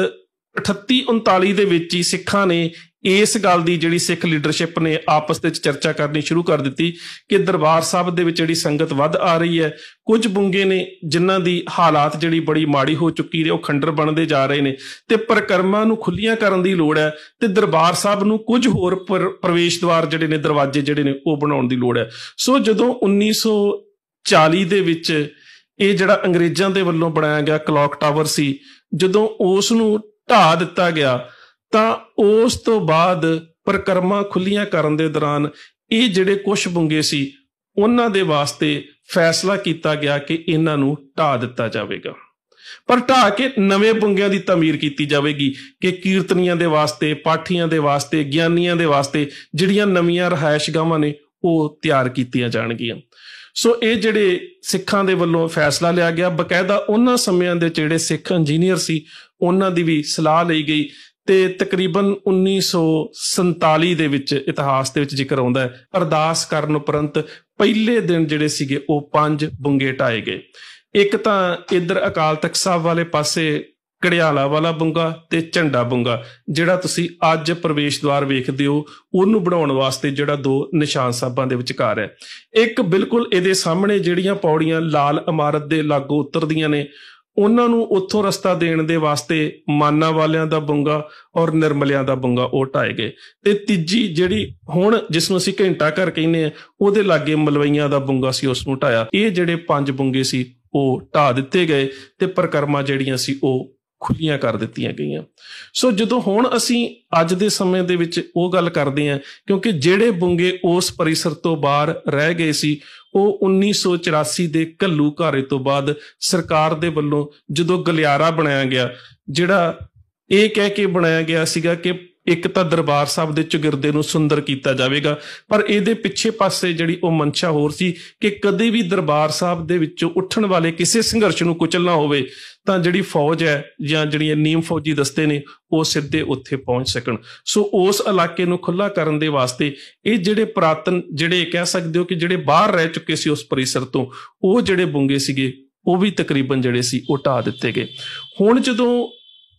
38-39 ਦੇ ਵਿੱਚ ਹੀ ਸਿੱਖਾਂ ਨੇ ਇਸ ਗੱਲ ਦੀ ਜਿਹੜੀ ਸਿੱਖ ਲੀਡਰਸ਼ਿਪ ਨੇ ਆਪਸ ਵਿੱਚ ਚਰਚਾ ਕਰਨੀ ਸ਼ੁਰੂ ਕਰ ਦਿੱਤੀ ਕਿ ਦਰਬਾਰ ਸਾਹਿਬ ਦੇ ਵਿੱਚ ਜਿਹੜੀ ਸੰਗਤ ਵੱਧ ਆ ਰਹੀ ਹੈ, ਕੁਝ ਬੁੰਗੇ ਨੇ ਜਿਨ੍ਹਾਂ ਦੀ ਹਾਲਾਤ ਜਿਹੜੀ ਬੜੀ ਮਾੜੀ ਹੋ ਚੁੱਕੀ ਹੈ, ਉਹ ਖੰਡਰ ਬਣਦੇ ਜਾ ਰਹੇ ਨੇ ਤੇ ਪਰਿਕਰਮਾ ਨੂੰ ਖੁੱਲੀਆਂ ਕਰਨ ਦੀ ਲੋੜ ਹੈ ਤੇ ਦਰਬਾਰ ਸਾਹਿਬ ਨੂੰ ਕੁਝ ਹੋਰ ਪ੍ਰਵੇਸ਼ ਦੁਆਰ ਜਿਹੜੇ ਨੇ, ਦਰਵਾਜ਼ੇ ਜਿਹੜੇ ਨੇ ਉਹ ਬਣਾਉਣ ਦੀ ਲੋੜ ਹੈ। ਸੋ ਜਦੋਂ 1940 ਦੇ ਵਿੱਚ ਇਹ ਜਿਹੜਾ ਅੰਗਰੇਜ਼ਾਂ ਦੇ ਵੱਲੋਂ ਬਣਾਇਆ ਗਿਆ ਕਲੌਕ ਟਾਵਰ ਸੀ, ਜਦੋਂ ਉਸ ਨੂੰ ਢਾਹ ਦਿੱਤਾ ਗਿਆ ਤਾਂ ਉਸ ਤੋਂ ਬਾਅਦ ਪਰਿਕਰਮਾ ਖੁੱਲੀਆਂ ਕਰਨ ਦੇ ਦੌਰਾਨ ਇਹ ਜਿਹੜੇ ਕੁਛ ਬੁੰਗੇ ਸੀ ਉਹਨਾਂ ਦੇ ਵਾਸਤੇ ਫੈਸਲਾ ਕੀਤਾ ਗਿਆ ਕਿ ਇਹਨਾਂ ਨੂੰ ਢਾਹ ਦਿੱਤਾ ਜਾਵੇਗਾ, ਪਰ ਢਾਹ ਕੇ ਨਵੇਂ ਬੁੰਗਿਆਂ ਦੀ ਤਾਮੀਰ ਕੀਤੀ ਜਾਵੇਗੀ ਕਿ ਕੀਰਤਨੀਆਂ ਦੇ ਵਾਸਤੇ, ਪਾਠੀਆਂ ਦੇ ਵਾਸਤੇ, ਗਿਆਨੀਆਂ ਦੇ ਵਾਸਤੇ ਜਿਹੜੀਆਂ ਨਵੀਆਂ ਰਿਹਾਇਸ਼ਗਾਹਾਂ ਨੇ ਉਹ ਤਿਆਰ ਕੀਤੀਆਂ ਜਾਣਗੀਆਂ। ਸੋ ਇਹ ਜਿਹੜੇ ਸਿੱਖਾਂ ਦੇ ਵੱਲੋਂ ਫੈਸਲਾ ਲਿਆ ਗਿਆ, ਬਕਾਇਦਾ ਉਹਨਾਂ ਸਮਿਆਂ ਦੇ ਜਿਹੜੇ ਸਿੱਖ ਇੰਜੀਨੀਅਰ ਸੀ ਉਹਨਾਂ ਦੀ ਵੀ ਸਲਾਹ ਲਈ ਗਈ ਤੇ ਤਕਰੀਬਨ 1947 ਦੇ ਵਿੱਚ ਇਤਿਹਾਸ ਦੇ ਵਿੱਚ ਜ਼ਿਕਰ ਆਉਂਦਾ ਹੈ, ਅਰਦਾਸ ਕਰਨ ਉਪਰੰਤ ਪਹਿਲੇ ਦਿਨ ਜਿਹੜੇ ਸੀਗੇ ਉਹ 5 ਬੁੰਗੇ ਢਾਏ ਗਏ। ਇੱਕ ਤਾਂ ਇੱਧਰ ਅਕਾਲ ਤਖਤ ਸਾਹਿਬ ਵਾਲੇ ਪਾਸੇ ਘੜਿਆਲਾ ਵਾਲਾ ਬੁੰਗਾ ਤੇ ਝੰਡਾ ਬੁੰਗਾ, ਜਿਹੜਾ ਤੁਸੀਂ ਅੱਜ ਪ੍ਰਵੇਸ਼ ਦੁਆਰ ਵੇਖਦੇ ਹੋ, ਉਹਨੂੰ ਬਣਾਉਣ ਵਾਸਤੇ ਜਿਹੜਾ 2 ਨਿਸ਼ਾਨ ਸਾਹਿਬਾਂ ਦੇ ਵਿਚਕਾਰ ਹੈ। ਇੱਕ ਬਿਲਕੁਲ ਇਹਦੇ ਸਾਹਮਣੇ ਜਿਹੜੀਆਂ ਪੌੜੀਆਂ ਲਾਲ ਇਮਾਰਤ ਦੇ ਲਾਗੋਂ ਉਤਰਦੀਆਂ ਨੇ, ਉਹਨਾਂ ਨੂੰ ਉੱਥੋਂ ਰਸਤਾ ਦੇਣ ਦੇ ਵਾਸਤੇ ਮਾਨਾ ਵਾਲਿਆਂ ਦਾ ਬੁੰਗਾ ਔਰ ਨਿਰਮਲਿਆਂ ਦਾ ਬੁੰਗਾ ਉਹ ਢਾਏ ਗਏ। ਤੇ ਤੀਜੀ ਜਿਹੜੀ ਹੁਣ ਜਿਸ ਨੂੰ ਅਸੀਂ ਘੰਟਾ ਘਰ ਕਹਿੰਦੇ ਆ, ਉਹਦੇ ਲਾਗੇ ਮਲਵਈਆਂ ਦਾ ਬੁੰਗਾ ਸੀ, ਉਸ ਨੂੰ ਢਾਇਆ। ਇਹ ਜਿਹੜੇ 5 ਬੁੰਗੇ ਸੀ ਉਹ ਢਾਹ ਦਿੱਤੇ ਗਏ ਤੇ ਪਰਿਕਰਮਾ ਜਿਹੜੀਆਂ ਸੀ ਉਹ ਖੁੱਲੀਆਂ ਕਰ ਦਿੱਤੀਆਂ ਗਈਆਂ। ਸੋ ਜਦੋਂ ਹੁਣ ਅਸੀਂ ਅੱਜ ਦੇ ਸਮੇਂ ਦੇ ਵਿੱਚ ਉਹ ਗੱਲ ਕਰਦੇ ਹਾਂ, ਕਿਉਂਕਿ ਜਿਹੜੇ ਬੁੰਗੇ ਉਸ ਪਰਿਸਰ ਤੋਂ ਬਾਹਰ ਰਹਿ ਗਏ ਸੀ, ਉਹ 1984 ਦੇ ਘੱਲੂਘਾਰੇ ਤੋਂ ਬਾਅਦ ਸਰਕਾਰ ਦੇ ਵੱਲੋਂ ਜਦੋਂ ਗਲਿਆਰਾ ਬਣਾਇਆ ਗਿਆ, ਜਿਹੜਾ ਇਹ ਕਹਿ ਕੇ ਬਣਾਇਆ ਗਿਆ ਸੀਗਾ ਕਿ ਇੱਕ ਤਾਂ ਦਰਬਾਰ ਸਾਹਿਬ ਦੇ ਚੌਗਿਰਦੇ ਨੂੰ ਸੁੰਦਰ ਕੀਤਾ ਜਾਵੇਗਾ, ਪਰ ਇਹਦੇ ਪਿੱਛੇ ਪਾਸੇ ਜਿਹੜੀ ਉਹ ਮਨਸ਼ਾ ਹੋਰ ਸੀ ਕਿ ਕਦੇ ਵੀ ਦਰਬਾਰ ਸਾਹਿਬ ਦੇ ਵਿੱਚੋਂ ਉੱਠਣ ਵਾਲੇ ਕਿਸੇ ਸੰਘਰਸ਼ ਨੂੰ ਕੁਚਲਣਾ ਹੋਵੇ ਤਾਂ ਜਿਹੜੀ ਫੌਜ ਹੈ ਜਾਂ ਜਿਹੜੀਆਂ ਨੀਮ ਫੌਜੀ ਦਸਤੇ ਨੇ ਉਹ ਸਿੱਧੇ ਉੱਥੇ ਪਹੁੰਚ ਸਕਣ। ਸੋ ਉਸ ਇਲਾਕੇ ਨੂੰ ਖੁੱਲ੍ਹਾ ਕਰਨ ਦੇ ਵਾਸਤੇ ਇਹ ਜਿਹੜੇ ਪੁਰਾਤਨ, ਜਿਹੜੇ ਕਹਿ ਸਕਦੇ ਹੋ ਕਿ ਜਿਹੜੇ ਬਾਹਰ ਰਹਿ ਚੁੱਕੇ ਸੀ ਉਸ ਪਰਿਸਰ ਤੋਂ, ਉਹ ਜਿਹੜੇ ਬੁੰਗੇ ਸੀਗੇ ਉਹ ਵੀ ਤਕਰੀਬਨ ਜਿਹੜੇ ਸੀ ਉਹ ਢਾਹ ਦਿੱਤੇ ਗਏ। ਹੁਣ ਜਦੋਂ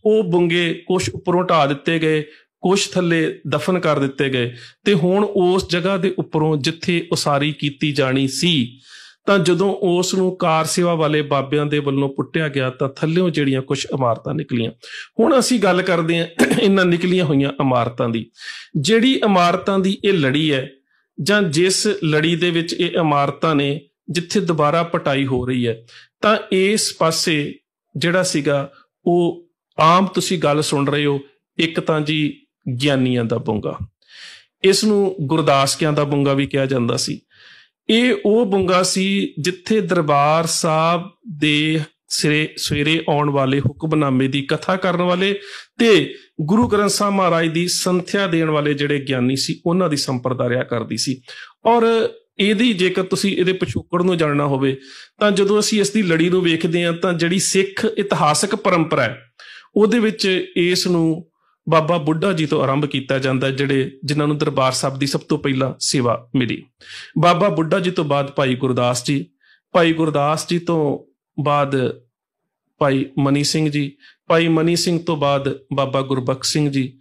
ਉਹ ਬੁੰਗੇ ਕੁਛ ਉੱਪਰੋਂ ਢਾਹ ਦਿੱਤੇ ਗਏ, ਕੁਛ ਥੱਲੇ ਦਫਨ ਕਰ ਦਿੱਤੇ ਗਏ, ਤੇ ਹੁਣ ਉਸ ਜਗ੍ਹਾ ਦੇ ਉੱਪਰੋਂ ਜਿੱਥੇ ਉਸਾਰੀ ਕੀਤੀ ਜਾਣੀ ਸੀ, ਤਾਂ ਜਦੋਂ ਉਸ ਨੂੰ ਕਾਰ ਸੇਵਾ ਵਾਲੇ ਬਾਬਿਆਂ ਦੇ ਵੱਲੋਂ ਪੁੱਟਿਆ ਗਿਆ ਤਾਂ ਥੱਲਿਓਂ ਜਿਹੜੀਆਂ ਕੁਛ ਇਮਾਰਤਾਂ ਨਿਕਲੀਆਂ। ਹੁਣ ਅਸੀਂ ਗੱਲ ਕਰਦੇ ਹਾਂ ਇਹਨਾਂ ਨਿਕਲੀਆਂ ਹੋਈਆਂ ਇਮਾਰਤਾਂ ਦੀ। ਜਿਹੜੀ ਇਮਾਰਤਾਂ ਦੀ ਇਹ ਲੜੀ ਹੈ, ਜਾਂ ਜਿਸ ਲੜੀ ਦੇ ਵਿੱਚ ਇਹ ਇਮਾਰਤਾਂ ਨੇ ਜਿੱਥੇ ਦੁਬਾਰਾ ਪਟਾਈ ਹੋ ਰਹੀ ਹੈ, ਤਾਂ ਇਸ ਪਾਸੇ ਜਿਹੜਾ ਸੀਗਾ ਉਹ ਆਮ ਤੁਸੀਂ ਗੱਲ ਸੁਣ ਰਹੇ ਹੋ, ਇੱਕ ਤਾਂ ਜੀ ਗਿਆਨੀਆਂ ਦਾ ਬੁੰਗਾ, ਇਸ ਨੂੰ ਗੁਰਦਾਸਕਿਆਂ ਦਾ ਬੁੰਗਾ ਵੀ ਕਿਹਾ ਜਾਂਦਾ ਸੀ। ਇਹ ਉਹ ਬੁੰਗਾ ਸੀ ਜਿੱਥੇ ਦਰਬਾਰ ਸਾਹਿਬ ਦੇ ਸਵੇਰੇ ਆਉਣ ਵਾਲੇ ਹੁਕਮਨਾਮੇ ਦੀ ਕਥਾ ਕਰਨ ਵਾਲੇ ਤੇ ਗੁਰੂ ਗ੍ਰੰਥ ਸਾਹਿਬ ਮਹਾਰਾਜ ਦੀ ਸੰਥਿਆ ਦੇਣ ਵਾਲੇ ਜਿਹੜੇ ਗਿਆਨੀ ਸੀ, ਉਹਨਾਂ ਦੀ ਸੰਪਰਦਾ ਰਿਹਾ ਕਰਦੀ ਸੀ। ਔਰ ਇਹਦੀ ਜੇਕਰ ਤੁਸੀਂ ਇਹਦੇ ਪਿਛੋਕੜ ਨੂੰ ਜਾਣਨਾ ਹੋਵੇ ਤਾਂ ਜਦੋਂ ਅਸੀਂ ਇਸ ਦੀ ਲੜੀ ਨੂੰ ਵੇਖਦੇ ਹਾਂ ਤਾਂ ਜਿਹੜੀ ਸਿੱਖ ਇਤਿਹਾਸਕ ਪਰੰਪਰਾ ਹੈ ਉਹਦੇ ਵਿੱਚ ਇਸ ਨੂੰ ਬਾਬਾ ਬੁੱਢਾ ਜੀ ਤੋਂ ਆਰੰਭ ਕੀਤਾ ਜਾਂਦਾ, ਜਿਨ੍ਹਾਂ ਨੂੰ ਦਰਬਾਰ ਸਾਹਿਬ ਦੀ ਸਭ ਤੋਂ ਪਹਿਲਾਂ ਸੇਵਾ ਮਿਲੀ। ਬਾਬਾ ਬੁੱਢਾ ਜੀ ਤੋਂ ਬਾਅਦ ਭਾਈ ਗੁਰਦਾਸ ਜੀ, ਭਾਈ ਗੁਰਦਾਸ ਜੀ ਤੋਂ ਬਾਅਦ ਭਾਈ ਮਨੀ ਸਿੰਘ ਜੀ, ਭਾਈ ਮਨੀ ਸਿੰਘ ਤੋਂ ਬਾਅਦ ਬਾਬਾ ਗੁਰਬਖਸ਼ ਸਿੰਘ ਜੀ,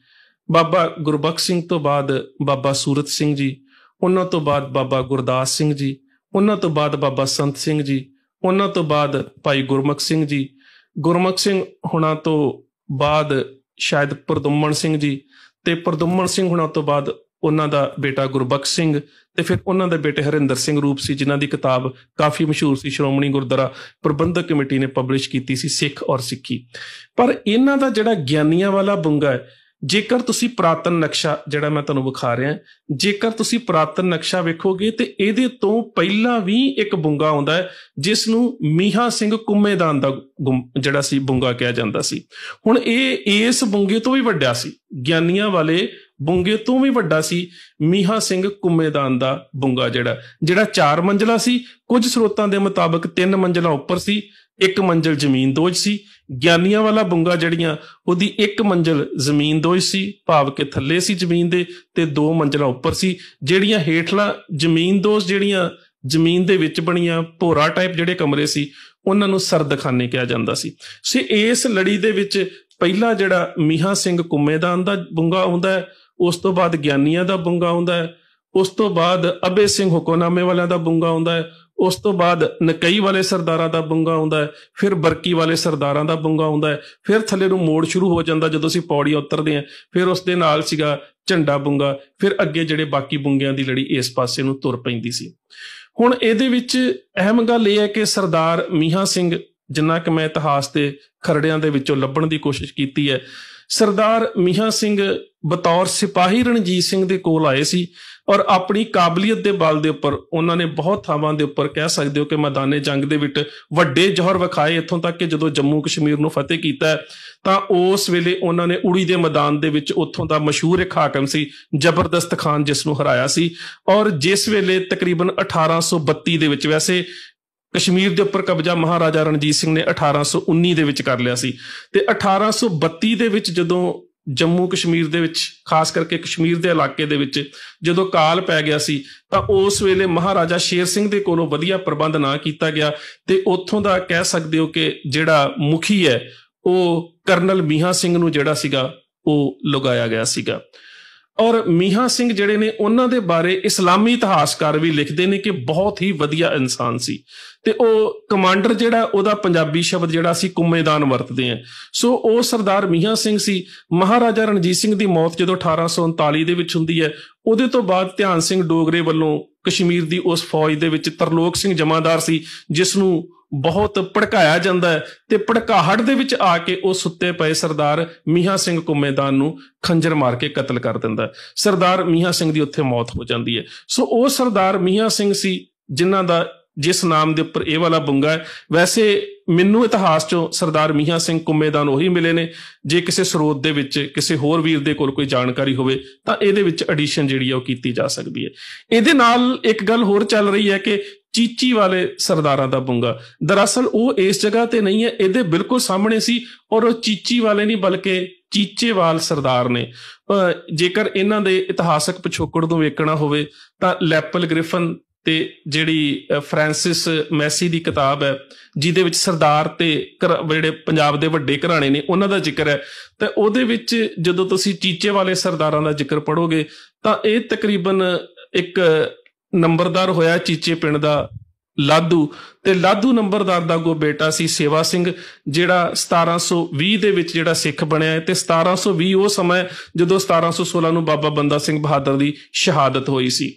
ਬਾਬਾ ਗੁਰਬਖਸ਼ ਸਿੰਘ ਤੋਂ ਬਾਅਦ ਬਾਬਾ ਸੂਰਤ ਸਿੰਘ ਜੀ, ਉਹਨਾਂ ਤੋਂ ਬਾਅਦ ਬਾਬਾ ਗੁਰਦਾਸ ਸਿੰਘ ਜੀ, ਉਹਨਾਂ ਤੋਂ ਬਾਅਦ ਬਾਬਾ ਸੰਤ ਸਿੰਘ ਜੀ, ਉਹਨਾਂ ਤੋਂ ਬਾਅਦ ਭਾਈ ਗੁਰਮੁਖ ਸਿੰਘ ਜੀ, ਗੁਰਮੁਖ ਸਿੰਘ ਹੁਣਾਂ ਤੋਂ ਬਾਅਦ ਸ਼ਾਇਦ ਪ੍ਰਦੁਮਨ ਸਿੰਘ ਜੀ, ਤੇ ਪ੍ਰਦੁਮਨ ਸਿੰਘ ਹੁਣਾਂ ਤੋਂ ਬਾਅਦ ਉਹਨਾਂ ਦਾ ਬੇਟਾ ਗੁਰਬਖਸ਼ ਸਿੰਘ, ਤੇ ਫਿਰ ਉਹਨਾਂ ਦੇ ਬੇਟੇ ਹਰਿੰਦਰ ਸਿੰਘ ਰੂਪ ਸੀ, ਜਿਨ੍ਹਾਂ ਦੀ ਕਿਤਾਬ ਕਾਫੀ ਮਸ਼ਹੂਰ ਸੀ, ਸ਼੍ਰੋਮਣੀ ਗੁਰਦੁਆਰਾ ਪ੍ਰਬੰਧਕ ਕਮੇਟੀ ਨੇ ਪਬਲਿਸ਼ ਕੀਤੀ ਸੀ, ਸਿੱਖ ਔਰ ਸਿੱਖੀ। ਪਰ ਇਹਨਾਂ ਦਾ ਜਿਹੜਾ ਗਿਆਨੀਆਂ ਵਾਲਾ ਬੁੰਗਾ ਹੈ, ਜੇਕਰ ਤੁਸੀਂ ਪੁਰਾਤਨ ਨਕਸ਼ਾ ਜਿਹੜਾ ਮੈਂ ਤੁਹਾਨੂੰ ਵਿਖਾ ਰਿਹਾ, ਜੇਕਰ ਤੁਸੀਂ ਪੁਰਾਤਨ ਨਕਸ਼ਾ ਵੇਖੋਗੇ ਤੇ ਇਹਦੇ ਤੋਂ ਪਹਿਲਾਂ ਵੀ ਇੱਕ ਬੁੰਗਾ ਆਉਂਦਾ ਹੈ ਜਿਸ ਨੂੰ ਮੀਹਾਂ ਸਿੰਘ ਕੁੰਮੇਦਾਨ ਦਾ ਜਿਹੜਾ ਸੀ ਬੁੰਗਾ ਕਿਹਾ ਜਾਂਦਾ ਸੀ। ਹੁਣ ਇਹ ਇਸ ਬੁੰਗੇ ਤੋਂ ਵੀ ਵੱਡਾ ਸੀ, ਗਿਆਨੀਆਂ ਵਾਲੇ ਬੁੰਗੇ ਤੋਂ ਵੀ ਵੱਡਾ ਸੀ ਮੀਹਾਂ ਸਿੰਘ ਕੁੰਮੇਦਾਨ ਦਾ ਬੁੰਗਾ, ਜਿਹੜਾ 4 ਮੰਜ਼ਲਾ ਸੀ। ਕੁਝ ਸਰੋਤਾਂ ਦੇ ਮੁਤਾਬਕ 3 ਮੰਜ਼ਲਾ ਉੱਪਰ ਸੀ, 1 ਮੰਜ਼ਲ ਜ਼ਮੀਨ ਦੋਜ ਸੀ। ਗਿਆਨੀਆਂ ਵਾਲਾ ਬੁੰਗਾ ਜਿਹੜੀਆਂ ਉਹਦੀ 1 ਮੰਜ਼ਲ ਜ਼ਮੀਨ ਦੋਜ ਸੀ, ਭਾਵ ਕਿ ਥੱਲੇ ਸੀ ਜ਼ਮੀਨ ਦੇ, ਤੇ 2 ਮੰਜ਼ਲਾਂ ਉੱਪਰ ਸੀ। ਜਿਹੜੀਆਂ ਹੇਠਲਾ ਜ਼ਮੀਨ ਦੋਜ, ਜਿਹੜੀਆਂ ਜ਼ਮੀਨ ਦੇ ਵਿੱਚ ਬਣੀਆਂ ਭੋਰਾ ਟਾਈਪ ਜਿਹੜੇ ਕਮਰੇ ਸੀ, ਉਹਨਾਂ ਨੂੰ ਸਰਦਖਾਨੇ ਕਿਹਾ ਜਾਂਦਾ ਸੀ। ਸੋ ਇਸ ਲੜੀ ਦੇ ਵਿੱਚ ਪਹਿਲਾ ਜਿਹੜਾ ਮੀਹਾਂ ਸਿੰਘ ਕੁੰਮੇਦਾਨ ਦਾ ਬੁੰਗਾ ਆਉਂਦਾ ਹੈ, ਉਸ ਤੋਂ ਬਾਅਦ ਗਿਆਨੀਆਂ ਦਾ ਬੁੰਗਾ ਆਉਂਦਾ ਹੈ, ਉਸ ਤੋਂ ਬਾਅਦ ਅਬੇ ਸਿੰਘ ਹੁਕਮਨਾਮੇ ਵਾਲਿਆਂ ਦਾ ਬੁੰਗਾ ਆਉਂਦਾ ਹੈ, ਉਸ ਤੋਂ ਬਾਅਦ ਨਕਈ ਵਾਲੇ ਸਰਦਾਰਾਂ ਦਾ ਬੁੰਗਾ ਆਉਂਦਾ ਹੈ, ਫਿਰ ਬਰਕੀ ਵਾਲੇ ਸਰਦਾਰਾਂ ਦਾ ਬੁੰਗਾ ਆਉਂਦਾ ਹੈ, ਫਿਰ ਥੱਲੇ ਨੂੰ ਮੋੜ ਸ਼ੁਰੂ ਹੋ ਜਾਂਦਾ ਜਦੋਂ ਅਸੀਂ ਪੌੜੀਆਂ ਉਤਰਦੇ ਹਾਂ। ਫਿਰ ਉਸ ਦੇ ਨਾਲ ਸੀਗਾ ਝੰਡਾ ਬੁੰਗਾ, ਫਿਰ ਅੱਗੇ ਜਿਹੜੇ ਬਾਕੀ ਬੁੰਗਿਆਂ ਦੀ ਲੜੀ ਇਸ ਪਾਸੇ ਨੂੰ ਤੁਰ ਪੈਂਦੀ ਸੀ। ਹੁਣ ਇਹਦੇ ਵਿੱਚ ਅਹਿਮ ਗੱਲ ਇਹ ਹੈ ਕਿ ਸਰਦਾਰ ਮੀਹਾਂ ਸਿੰਘ, ਜਿੰਨਾ ਕਿ ਮੈਂ ਇਤਿਹਾਸ ਦੇ ਖਰੜਿਆਂ ਦੇ ਵਿੱਚੋਂ ਲੱਭਣ ਦੀ ਕੋਸ਼ਿਸ਼ ਕੀਤੀ ਹੈ, ਸਰਦਾਰ ਮੀਹਾਂ ਸਿੰਘ ਬਤੌਰ ਸਿਪਾਹੀ ਰਣਜੀਤ ਸਿੰਘ ਦੇ ਕੋਲ ਆਏ ਸੀ ਔਰ ਆਪਣੀ ਕਾਬਲੀਅਤ ਦੇ ਬਲ ਦੇ ਉੱਪਰ ਉਹਨਾਂ ਨੇ ਬਹੁਤ ਥਾਵਾਂ ਦੇ ਉੱਪਰ ਕਹਿ ਸਕਦੇ ਹੋ ਕਿ ਮੈਦਾਨੇ ਜੰਗ ਦੇ ਵਿੱਚ ਵੱਡੇ ਜੌਹਰ ਵਿਖਾਏ। ਇੱਥੋਂ ਤੱਕ ਕਿ ਜਦੋਂ ਜੰਮੂ ਕਸ਼ਮੀਰ ਨੂੰ ਫਤਿਹ ਕੀਤਾ ਤਾਂ ਉਸ ਵੇਲੇ ਉਹਨਾਂ ਨੇ ਉੜੀ ਦੇ ਮੈਦਾਨ ਦੇ ਵਿੱਚ ਉੱਥੋਂ ਦਾ ਮਸ਼ਹੂਰ ਇੱਕ ਹਾਕਮ ਸੀ ਜ਼ਬਰਦਸਤ ਖਾਨ, ਜਿਸ ਨੂੰ ਹਰਾਇਆ ਸੀ। ਔਰ ਜਿਸ ਵੇਲੇ ਤਕਰੀਬਨ 1832 ਦੇ ਵਿੱਚ, ਵੈਸੇ ਕਸ਼ਮੀਰ ਦੇ ਉੱਪਰ ਕਬਜ਼ਾ ਮਹਾਰਾਜਾ ਰਣਜੀਤ ਸਿੰਘ ਨੇ 1819 ਦੇ ਵਿੱਚ ਕਰ ਲਿਆ ਸੀ, ਤੇ 1832 ਦੇ ਵਿੱਚ ਜਦੋਂ जम्मू कश्मीर दे विच खास करके कश्मीर के इलाके दे विच जदों काल पै गया सी तां उस वेले महाराजा शेर सिंह दे कोलों वधिया प्रबंध ना किया गया ते उत्थों दा कह सकते हो कि जिहड़ा मुखी है वो करनल मीहा सिंह नूं जिहड़ा सीगा वो लुगाया गया सीगा। और मीहा सिंह जिहड़े ने उन्हां दे बारे इस्लामी इतिहासकार भी लिखते हैं कि बहुत ही वधिया इंसान सी ते ओ कमांडर जिहड़ा ओदा पंजाबी शब्द जिहड़ा सी कुम्मेदान वरतदे हैं। सो ओ सरदार मीहा सिंह सी। महाराजा रणजीत सिंह दी मौत जदों 1839 दे विच हुंदी है ਉਹਦੇ ਤੋਂ ਬਾਅਦ ਧਿਆਨ ਸਿੰਘ ਡੋਗਰੇ ਵੱਲੋਂ ਕਸ਼ਮੀਰ ਦੀ ਉਸ ਫੌਜ ਦੇ ਵਿੱਚ ਤਰਲੋਕ ਸਿੰਘ ਜਮਾਦਾਰ ਸੀ ਜਿਸ ਨੂੰ ਬਹੁਤ ਭੜਕਾਇਆ ਜਾਂਦਾ ਹੈ ਤੇ ਭੜਕਾਹਟ ਦੇ ਵਿੱਚ ਆ ਕੇ ਉਹ ਸੁੱਤੇ ਪਏ ਸਰਦਾਰ ਮੀਹਾ ਸਿੰਘ ਕੁੰਮੇਦਾਨ ਨੂੰ ਖੰਜਰ ਮਾਰ ਕੇ ਕਤਲ ਕਰ ਦਿੰਦਾ। ਸਰਦਾਰ ਮੀਹਾ ਸਿੰਘ ਦੀ ਉੱਥੇ ਮੌਤ ਹੋ ਜਾਂਦੀ ਹੈ। ਸੋ ਉਹ ਸਰਦਾਰ ਮੀਹਾ ਸਿੰਘ ਸੀ ਜਿਨ੍ਹਾਂ ਦਾ जिस नाम के उपर ये वाला बुंगा है। वैसे मैनू इतिहास चो सरदार मीहा सिंह कुम्मेदान उही मिले ने। जे किसी स्रोत दे विच किसी होर वीर दे कोल कोई जानकारी होवे तां इहदे विच एडिशन जिहड़ी है ओह कीती जा सकदी है। इहदे नाल एक गल होर चल रही है कि चीची वाले सरदारां दा बुंगा दरअसल वो इस जगह ते नहीं है, इहदे बिल्कुल सामने सी और वो चीची वाले नहीं बल्कि चीचेवाल सरदार ने। जेकर इन्हां दे इतिहासक पिछोकड़ नूं वेखना होवे तां लैपल ग्रिफन ते जिहड़ी फ्रांसिस मैसी दी किताब है जिहदे विच सरदार ते जिहड़े पंजाब दे वड्डे घराणे ने उन्हां दा जिक्र है ते उहदे विच जदों तुसीं चीचे वाले सरदारां दा जिक्र पढ़ोगे तां इह तकरीबन एक नंबरदार होया चीचे पिंड दा लाधू ते लाधू नंबरदार दा गो बेटा सी सेवा सिंह जिहड़ा 1720 दे विच जिहड़ा सिख बनिया ते 1720 वो समय जदों 1716 नूं बाबा बंदा सिंह बहादुर दी शहादत होई सी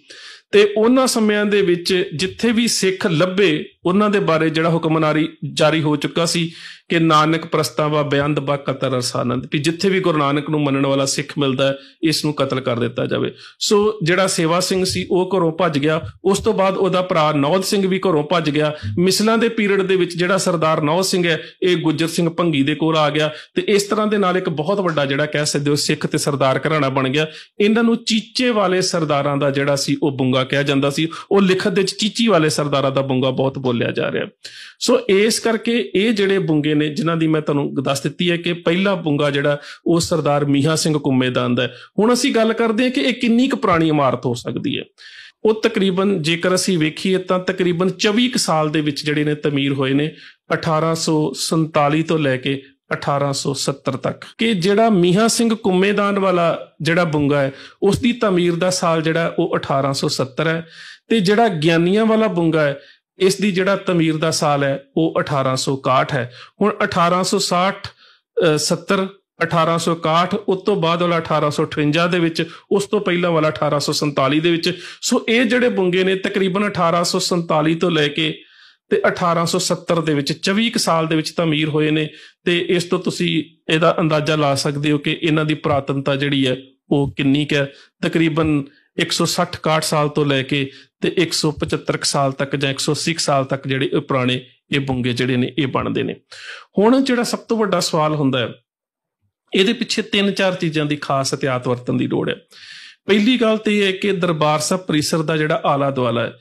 ते उन्हां समयां दे विच जिथे भी सिख लभे उन्हां दे बारे जिहड़ा हुक्मनारी जारी हो चुका सी कि नानक प्रस्तावा बेअंत बा कतल रसानंद भी जिथे भी गुरु नानक नूं मनण वाला सिख मिलदा है इस नूं कतल कर दिता जावे। सो जिहड़ा सेवा सिंह सी वो घरों भज गया। उस तो बाद उहदा भरा नौध सिंह भी घरों भज गया। मिसलां दे पीरियड दे विच जिहड़ा सरदार नौध सिंह है ये गुज्जर सिंह भंगी दे कोल आ गया ते इस तरह दे नाल एक बहुत वड्डा जिहड़ा कह सकदे हो सिख ते सरदार घराना बन गया। इन्हां नूं चीचे वाले सरदारां दा जिहड़ा सी वो बुंगा कहा जांदा सी। वो लिखत दे चीची वाले सरदारां दा बुंगा बहुत बोलिया जा रहा है। सो इस करके ये जिहड़े बुंगे ने जिन्हां दी मैं तुहानूं दस दित्ती है कि पहला बुंगा जिहड़ा वो सरदार मीहा सिंह कुम्मेदान दा है। हुण असीं गल करदे हां कि ये किन्नी क पुरानी इमारत हो सकदी है। वो तकरीबन जेकर असीं वेखीए तां तकरीबन 24 साल दे विच जिहड़े ने तमीर होए ने 1847 तो लैके 1870 तक कि जिहड़ा मीहा सिंह कुम्मेदान वाला जिहड़ा बुंगा है उसकी तमीर दा साल जिहड़ा वो 1870 है ते जिहड़ा ज्ञानियां वाला बुंगा है इसकी जिहड़ा तमीर दा साल है वो 1861 है। हुण 1860 70 1861 उस तो बाद वाला 1858 दे विच उस तो पहला वाला 1847 दे विच। सो ये जिहड़े बुंगे ने तकरीबन 1847 तो लैके ते 1870 दे विच 24 साल दे विच तमीर होए ने ते इस तो तुसीं इहदा अंदाजा ला सकदे हो कि इन्हां दी पुरातनता जिहड़ी है वो किन्नी क है। तकरीबन 160-61 साल तो लैके ते 175 साल तक जां 180 साल तक जिहड़े पुराने ये बुंगे जिहड़े ने ये बनदे ने। हुण जिहड़ा सब तो वड्डा सवाल हुंदा है इहदे पिछे 3-4 चीज़ां दी खास एहतियात वरतन दी लोड़ है। पहली गल तो यह है कि दरबार साहब परिसर का जिहड़ा आला दुआला है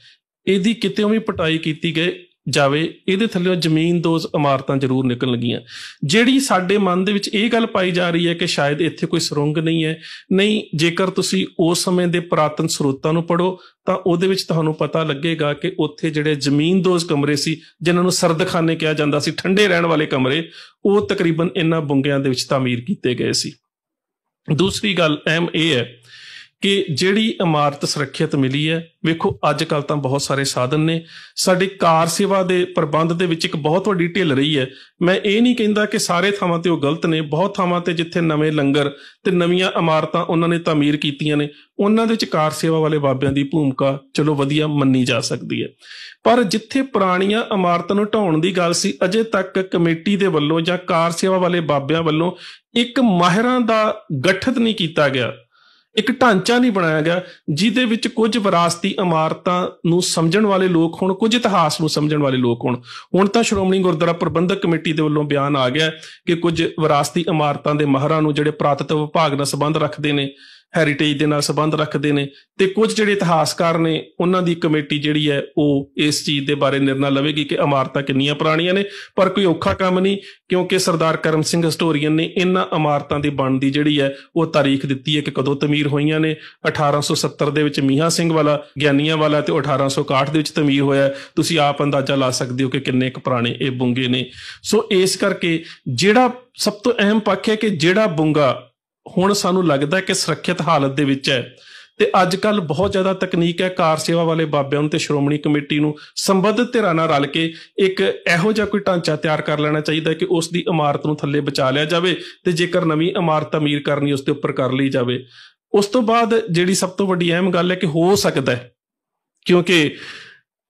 इहदी कितों भी पटाई कीती गए जावे इहदे थल्लों जमीन दो इमारतां जरूर निकल लगियां। जिहड़ी साडे मन दे विच इह गल पाई जा रही है कि शायद इत्थे कोई सुरंग नहीं है, नहीं जेकर तुसीं उस समय दे पुरातन स्रोतां नूं पढ़ो तां उहदे विच तुहानूं पता लगेगा कि उत्थे जिहड़े जमीन दोज कमरे सी जिन्हां नूं सरदखाने कहा जांदा सी ठंडे रहण वाले कमरे वो तकरीबन इन्हां बुंगियां दे विच तामीर कीते गए सी। दूसरी गल अहम यह है कि जिहड़ी इमारत सुरੱਖਿਅਤ मिली है वेखो अजकल तो बहुत सारे साधन ने साडी कार सेवा के प्रबंध दे विच एक बहुत वड्डी ढिल रही है। मैं ये नहीं कहता कि सारे थावां ते वो गलत ने, बहुत थावां ते जिथे नवे लंगर ते नवीआं इमारतां उन्होंने तामीर कीतियां ने उन्हां दे विच कार सेवा वाले बाबियां दी भूमिका चलो वधिया मन्नी जा सकती है। पर जिथे पुराणियां इमारतां नूं ढाउण दी गल सी अजे तक कमेटी दे वल्लों जां कार सेवा वाले बाबियां वल्लों एक माहिरां दा गठित नहीं कीता गया, एक ढांचा नहीं बनाया गया जिहदे विच कुछ विरासती इमारतां नूं समझण वाले लोग होण, कुछ इतिहास नूं समझण वाले लोग होण। हुण तां श्रोमणी गुरुद्वारा प्रबंधक कमेटी दे वल्लों बयान आ गया कि कुछ विरासती इमारतां दे माहिरां नूं जिहड़े पुरातत्व विभाग नाल संबंध रखदे ने ਹੈਰੀਟੇਜ ਦੇ ਨਾਲ ਸੰਬੰਧ ਰੱਖਦੇ ਨੇ, ਤੇ ਕੁਝ ਜਿਹੜੇ ਇਤਿਹਾਸਕਾਰ ਨੇ ਉਹਨਾਂ ਦੀ ਕਮੇਟੀ ਜਿਹੜੀ ਹੈ ਉਹ ਇਸ ਚੀਜ਼ ਦੇ ਬਾਰੇ ਨਿਰਣਾ ਲਵੇਗੀ ਕਿ ਇਮਾਰਤਾਂ ਕਿੰਨੀਆਂ ਪੁਰਾਣੀਆਂ ਨੇ। ਪਰ ਕੋਈ ਔਖਾ ਕੰਮ ਨਹੀਂ, ਕਿਉਂਕਿ ਸਰਦਾਰ ਕਰਮ ਸਿੰਘ ਹਿਸਟੋਰੀਅਨ ਨੇ ਇਹਨਾਂ ਇਮਾਰਤਾਂ ਦੀ ਬਣਨ ਦੀ ਜਿਹੜੀ ਹੈ ਉਹ ਤਾਰੀਖ ਦਿੱਤੀ ਹੈ ਕਿ ਕਦੋਂ ਤਮੀਰ ਹੋਈਆਂ ਨੇ। 1870 ਦੇ ਵਿੱਚ ਮੀਹਾਂ ਸਿੰਘ ਵਾਲਾ, ਗਿਆਨੀਆਂ ਵਾਲਾ, ਤੇ 1861 ਦੇ ਵਿੱਚ ਤਮੀਰ ਹੋਇਆ। ਤੁਸੀਂ ਆਪ ਅੰਦਾਜ਼ਾ ਲਾ ਸਕਦੇ ਹੋ ਕਿ ਕਿੰਨੇ ਕੁ ਪੁਰਾਣੇ ਇਹ ਬੁੰਗੇ ਨੇ। ਸੋ ਇਸ ਕਰਕੇ ਜਿਹੜਾ ਸਭ ਤੋਂ ਅਹਿਮ ਪੱਖ ਹੈ ਕਿ ਜਿਹੜਾ ਬੁੰਗਾ ਹੁਣ ਸਾਨੂੰ ਲੱਗਦਾ ਕਿ ਸੁਰੱਖਿਅਤ ਹਾਲਤ ਦੇ ਵਿੱਚ ਹੈ, ਤੇ ਅੱਜ ਕੱਲ੍ਹ ਬਹੁਤ ਜ਼ਿਆਦਾ ਤਕਨੀਕ ਹੈ, ਕਾਰ ਸੇਵਾ ਵਾਲੇ ਬਾਬਿਆਂ ਨੂੰ ਤੇ ਸ਼੍ਰੋਮਣੀ ਕਮੇਟੀ ਨੂੰ ਸੰਬੰਧਿਤ ਧਿਰਾਂ ਨਾਲ ਰਲ ਕੇ ਇੱਕ ਇਹੋ ਜਿਹਾ ਕੋਈ ਢਾਂਚਾ ਤਿਆਰ ਕਰ ਲੈਣਾ ਚਾਹੀਦਾ ਕਿ ਉਸ ਦੀ ਇਮਾਰਤ ਨੂੰ ਥੱਲੇ ਬਚਾ ਲਿਆ ਜਾਵੇ, ਤੇ ਜੇਕਰ ਨਵੀਂ ਇਮਾਰਤ ਤਮੀਰ ਕਰਨੀ ਉਸ ਦੇ ਉੱਪਰ ਕਰ ਲਈ ਜਾਵੇ। ਉਸ ਤੋਂ ਬਾਅਦ ਜਿਹੜੀ ਸਭ ਤੋਂ ਵੱਡੀ ਅਹਿਮ ਗੱਲ ਹੈ ਕਿ ਹੋ ਸਕਦਾ ਹੈ, ਕਿਉਂਕਿ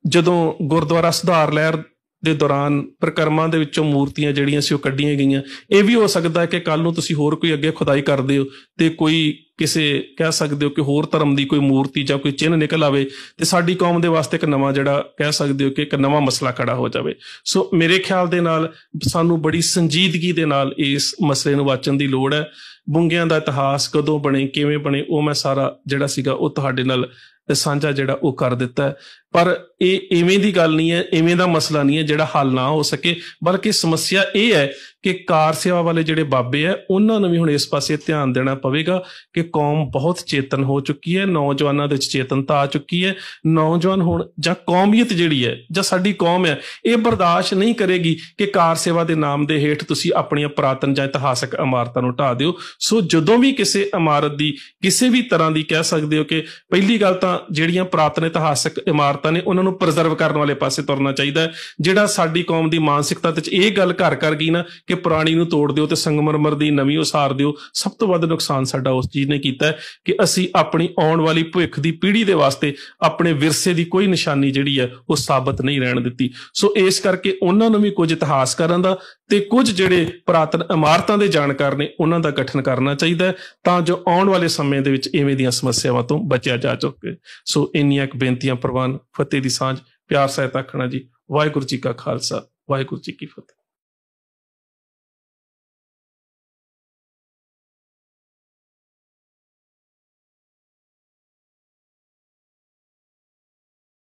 ਜਦੋਂ ਗੁਰਦੁਆਰਾ ਸੁਧਾਰ ਲਹਿਰ ਦੇ ਦੌਰਾਨ ਪ੍ਰਕਰਮਾਂ ਦੇ ਵਿੱਚੋਂ ਮੂਰਤੀਆਂ ਜਿਹੜੀਆਂ ਸੀ ਉਹ ਕੱਢੀਆਂ ਗਈਆਂ, ਇਹ ਵੀ ਹੋ ਸਕਦਾ ਹੈ ਕਿ ਕੱਲ ਨੂੰ ਤੁਸੀਂ ਹੋਰ ਕੋਈ ਅੱਗੇ ਖੁਦਾਈ ਕਰਦੇ ਹੋ ਤੇ ਕੋਈ ਕਿਸੇ ਕਹਿ ਸਕਦੇ ਹੋ ਕਿ ਹੋਰ ਧਰਮ ਦੀ ਕੋਈ ਮੂਰਤੀ ਜਾਂ ਕੋਈ ਚਿੰਨ੍ਹ ਨਿਕਲ ਆਵੇ, ਤੇ ਸਾਡੀ ਕੌਮ ਦੇ ਵਾਸਤੇ ਇੱਕ ਨਵਾਂ ਜਿਹੜਾ ਕਹਿ ਸਕਦੇ ਹੋ ਕਿ ਇੱਕ ਨਵਾਂ ਮਸਲਾ ਖੜਾ ਹੋ ਜਾਵੇ। ਸੋ ਮੇਰੇ ਖਿਆਲ ਦੇ ਨਾਲ ਸਾਨੂੰ ਬੜੀ ਸੰਜੀਦਗੀ ਦੇ ਨਾਲ ਇਸ ਮਸਲੇ ਨੂੰ ਵਾਚਣ ਦੀ ਲੋੜ ਹੈ। ਬੁੰਗਿਆਂ ਦਾ ਇਤਿਹਾਸ ਕਦੋਂ ਬਣੇ, ਕਿਵੇਂ ਬਣੇ, ਉਹ ਮੈਂ ਸਾਰਾ ਜਿਹੜਾ ਸੀਗਾ ਉਹ ਤੁਹਾਡੇ ਨਾਲ ਸਾਂਝਾ ਜਿਹੜਾ ਉਹ ਕਰ ਦਿੱਤਾ। ਪਰ ਇਹ ਇਵੇਂ ਦੀ ਗੱਲ ਨਹੀਂ ਹੈ, ਇਵੇਂ ਦਾ ਮਸਲਾ ਨਹੀਂ ਹੈ ਜਿਹੜਾ ਹੱਲ ਨਾ ਹੋ ਸਕੇ, ਬਲਕਿ ਸਮੱਸਿਆ ਇਹ ਹੈ ਕਿ ਕਾਰ ਸੇਵਾ ਵਾਲੇ ਜਿਹੜੇ ਬਾਬੇ ਹੈ ਉਹਨਾਂ ਨੂੰ ਵੀ ਹੁਣ ਇਸ ਪਾਸੇ ਧਿਆਨ ਦੇਣਾ ਪਵੇਗਾ ਕਿ ਕੌਮ ਬਹੁਤ ਚੇਤਨ ਹੋ ਚੁੱਕੀ ਹੈ, ਨੌਜਵਾਨਾਂ ਦੇ ਵਿੱਚ ਚੇਤਨਤਾ ਆ ਚੁੱਕੀ ਹੈ। ਨੌਜਵਾਨ ਹੁਣ ਜਾਂ ਕੌਮੀਅਤ ਜਿਹੜੀ ਹੈ ਜਾਂ ਸਾਡੀ ਕੌਮ ਹੈ, ਇਹ ਬਰਦਾਸ਼ਤ ਨਹੀਂ ਕਰੇਗੀ ਕਿ ਕਾਰ ਸੇਵਾ ਦੇ ਨਾਮ ਦੇ ਹੇਠ ਤੁਸੀਂ ਆਪਣੀਆਂ ਪੁਰਾਤਨ ਜਾਂ ਇਤਿਹਾਸਕ ਇਮਾਰਤਾਂ ਨੂੰ ਢਾਹ ਦਿਓ। ਸੋ ਜਦੋਂ ਵੀ ਕਿਸੇ ਇਮਾਰਤ ਦੀ ਕਿਸੇ ਵੀ ਤਰ੍ਹਾਂ ਦੀ ਕਹਿ ਸਕਦੇ ਹੋ ਕਿ ਪਹਿਲੀ ਗੱਲ ਤਾਂ ਜਿਹੜੀਆਂ ਪੁਰਾਤਨ ਇਤਿਹਾਸਕ ਇਮਾਰਤਾਂ ਨੇ ਉਹਨਾਂ ਨੂੰ ਪ੍ਰੀਜ਼ਰਵ ਕਰਨ ਵਾਲੇ ਪਾਸੇ ਤੁਰਨਾ ਚਾਹੀਦਾ ਹੈ। ਜਿਹੜਾ ਸਾਡੀ ਕੌਮ ਦੀ ਮਾਨਸਿਕਤਾ ਤੇ ਇਹ ਗੱਲ ਘਰ ਕਰ ਗਈ ਨਾ ਕਿ ਪੁਰਾਣੀ ਨੂੰ ਤੋੜ ਦਿਓ ਤੇ ਸੰਗਮਰਮਰ ਦੀ ਨਵੀਂ ਉਸਾਰ ਦਿਓ, ਸਭ ਤੋਂ ਵੱਧ ਨੁਕਸਾਨ ਸਾਡਾ ਉਸ ਚੀਜ਼ ਨੇ ਕੀਤਾ ਹੈ ਕਿ ਅਸੀਂ ਆਪਣੀ ਆਉਣ ਵਾਲੀ ਭਵਿੱਖ ਦੀ ਪੀੜ੍ਹੀ ਦੇ ਵਾਸਤੇ ਆਪਣੇ ਵਿਰਸੇ ਦੀ ਕੋਈ ਨਿਸ਼ਾਨੀ ਜਿਹੜੀ ਹੈ ਉਹ ਸਾਬਤ ਨਹੀਂ ਰਹਿਣ ਦਿੱਤੀ। ਸੋ ਇਸ ਕਰਕੇ ਉਹਨਾਂ ਨੂੰ ਵੀ ਕੁਝ ਇਤਿਹਾਸ ਕਰਨ ਦਾ ਤੇ ਕੁਝ ਜਿਹੜੇ ਪੁਰਾਤਨ ਇਮਾਰਤਾਂ ਦੇ ਜਾਣਕਾਰ ਨੇ ਉਹਨਾਂ ਦਾ ਗਠਨ ਕਰਨਾ ਚਾਹੀਦਾ ਹੈ, ਤਾਂ ਜੋ ਆਉਣ ਵਾਲੇ ਸਮੇਂ ਦੇ ਵਿੱਚ ਇਵੇਂ ਦੀਆਂ ਸਮੱਸਿਆਵਾਂ ਤੋਂ ਬਚਿਆ ਜਾ ਸਕੇ। ਸੋ ਇੰਨੀਆਂ ਕੁ ਬੇਨਤੀਆਂ ਪ੍ਰਵਾਨ, ਫਤਿਹ ਦੀ ਸਾਂਝ, ਪਿਆਰ ਸਹਿਤ ਆਖਣਾ ਜੀ। ਵਾਹਿਗੁਰੂ ਜੀ ਕਾ ਖਾਲਸਾ, ਵਾਹਿਗੁਰੂ ਜੀ ਕੀ ਫਤਿਹ।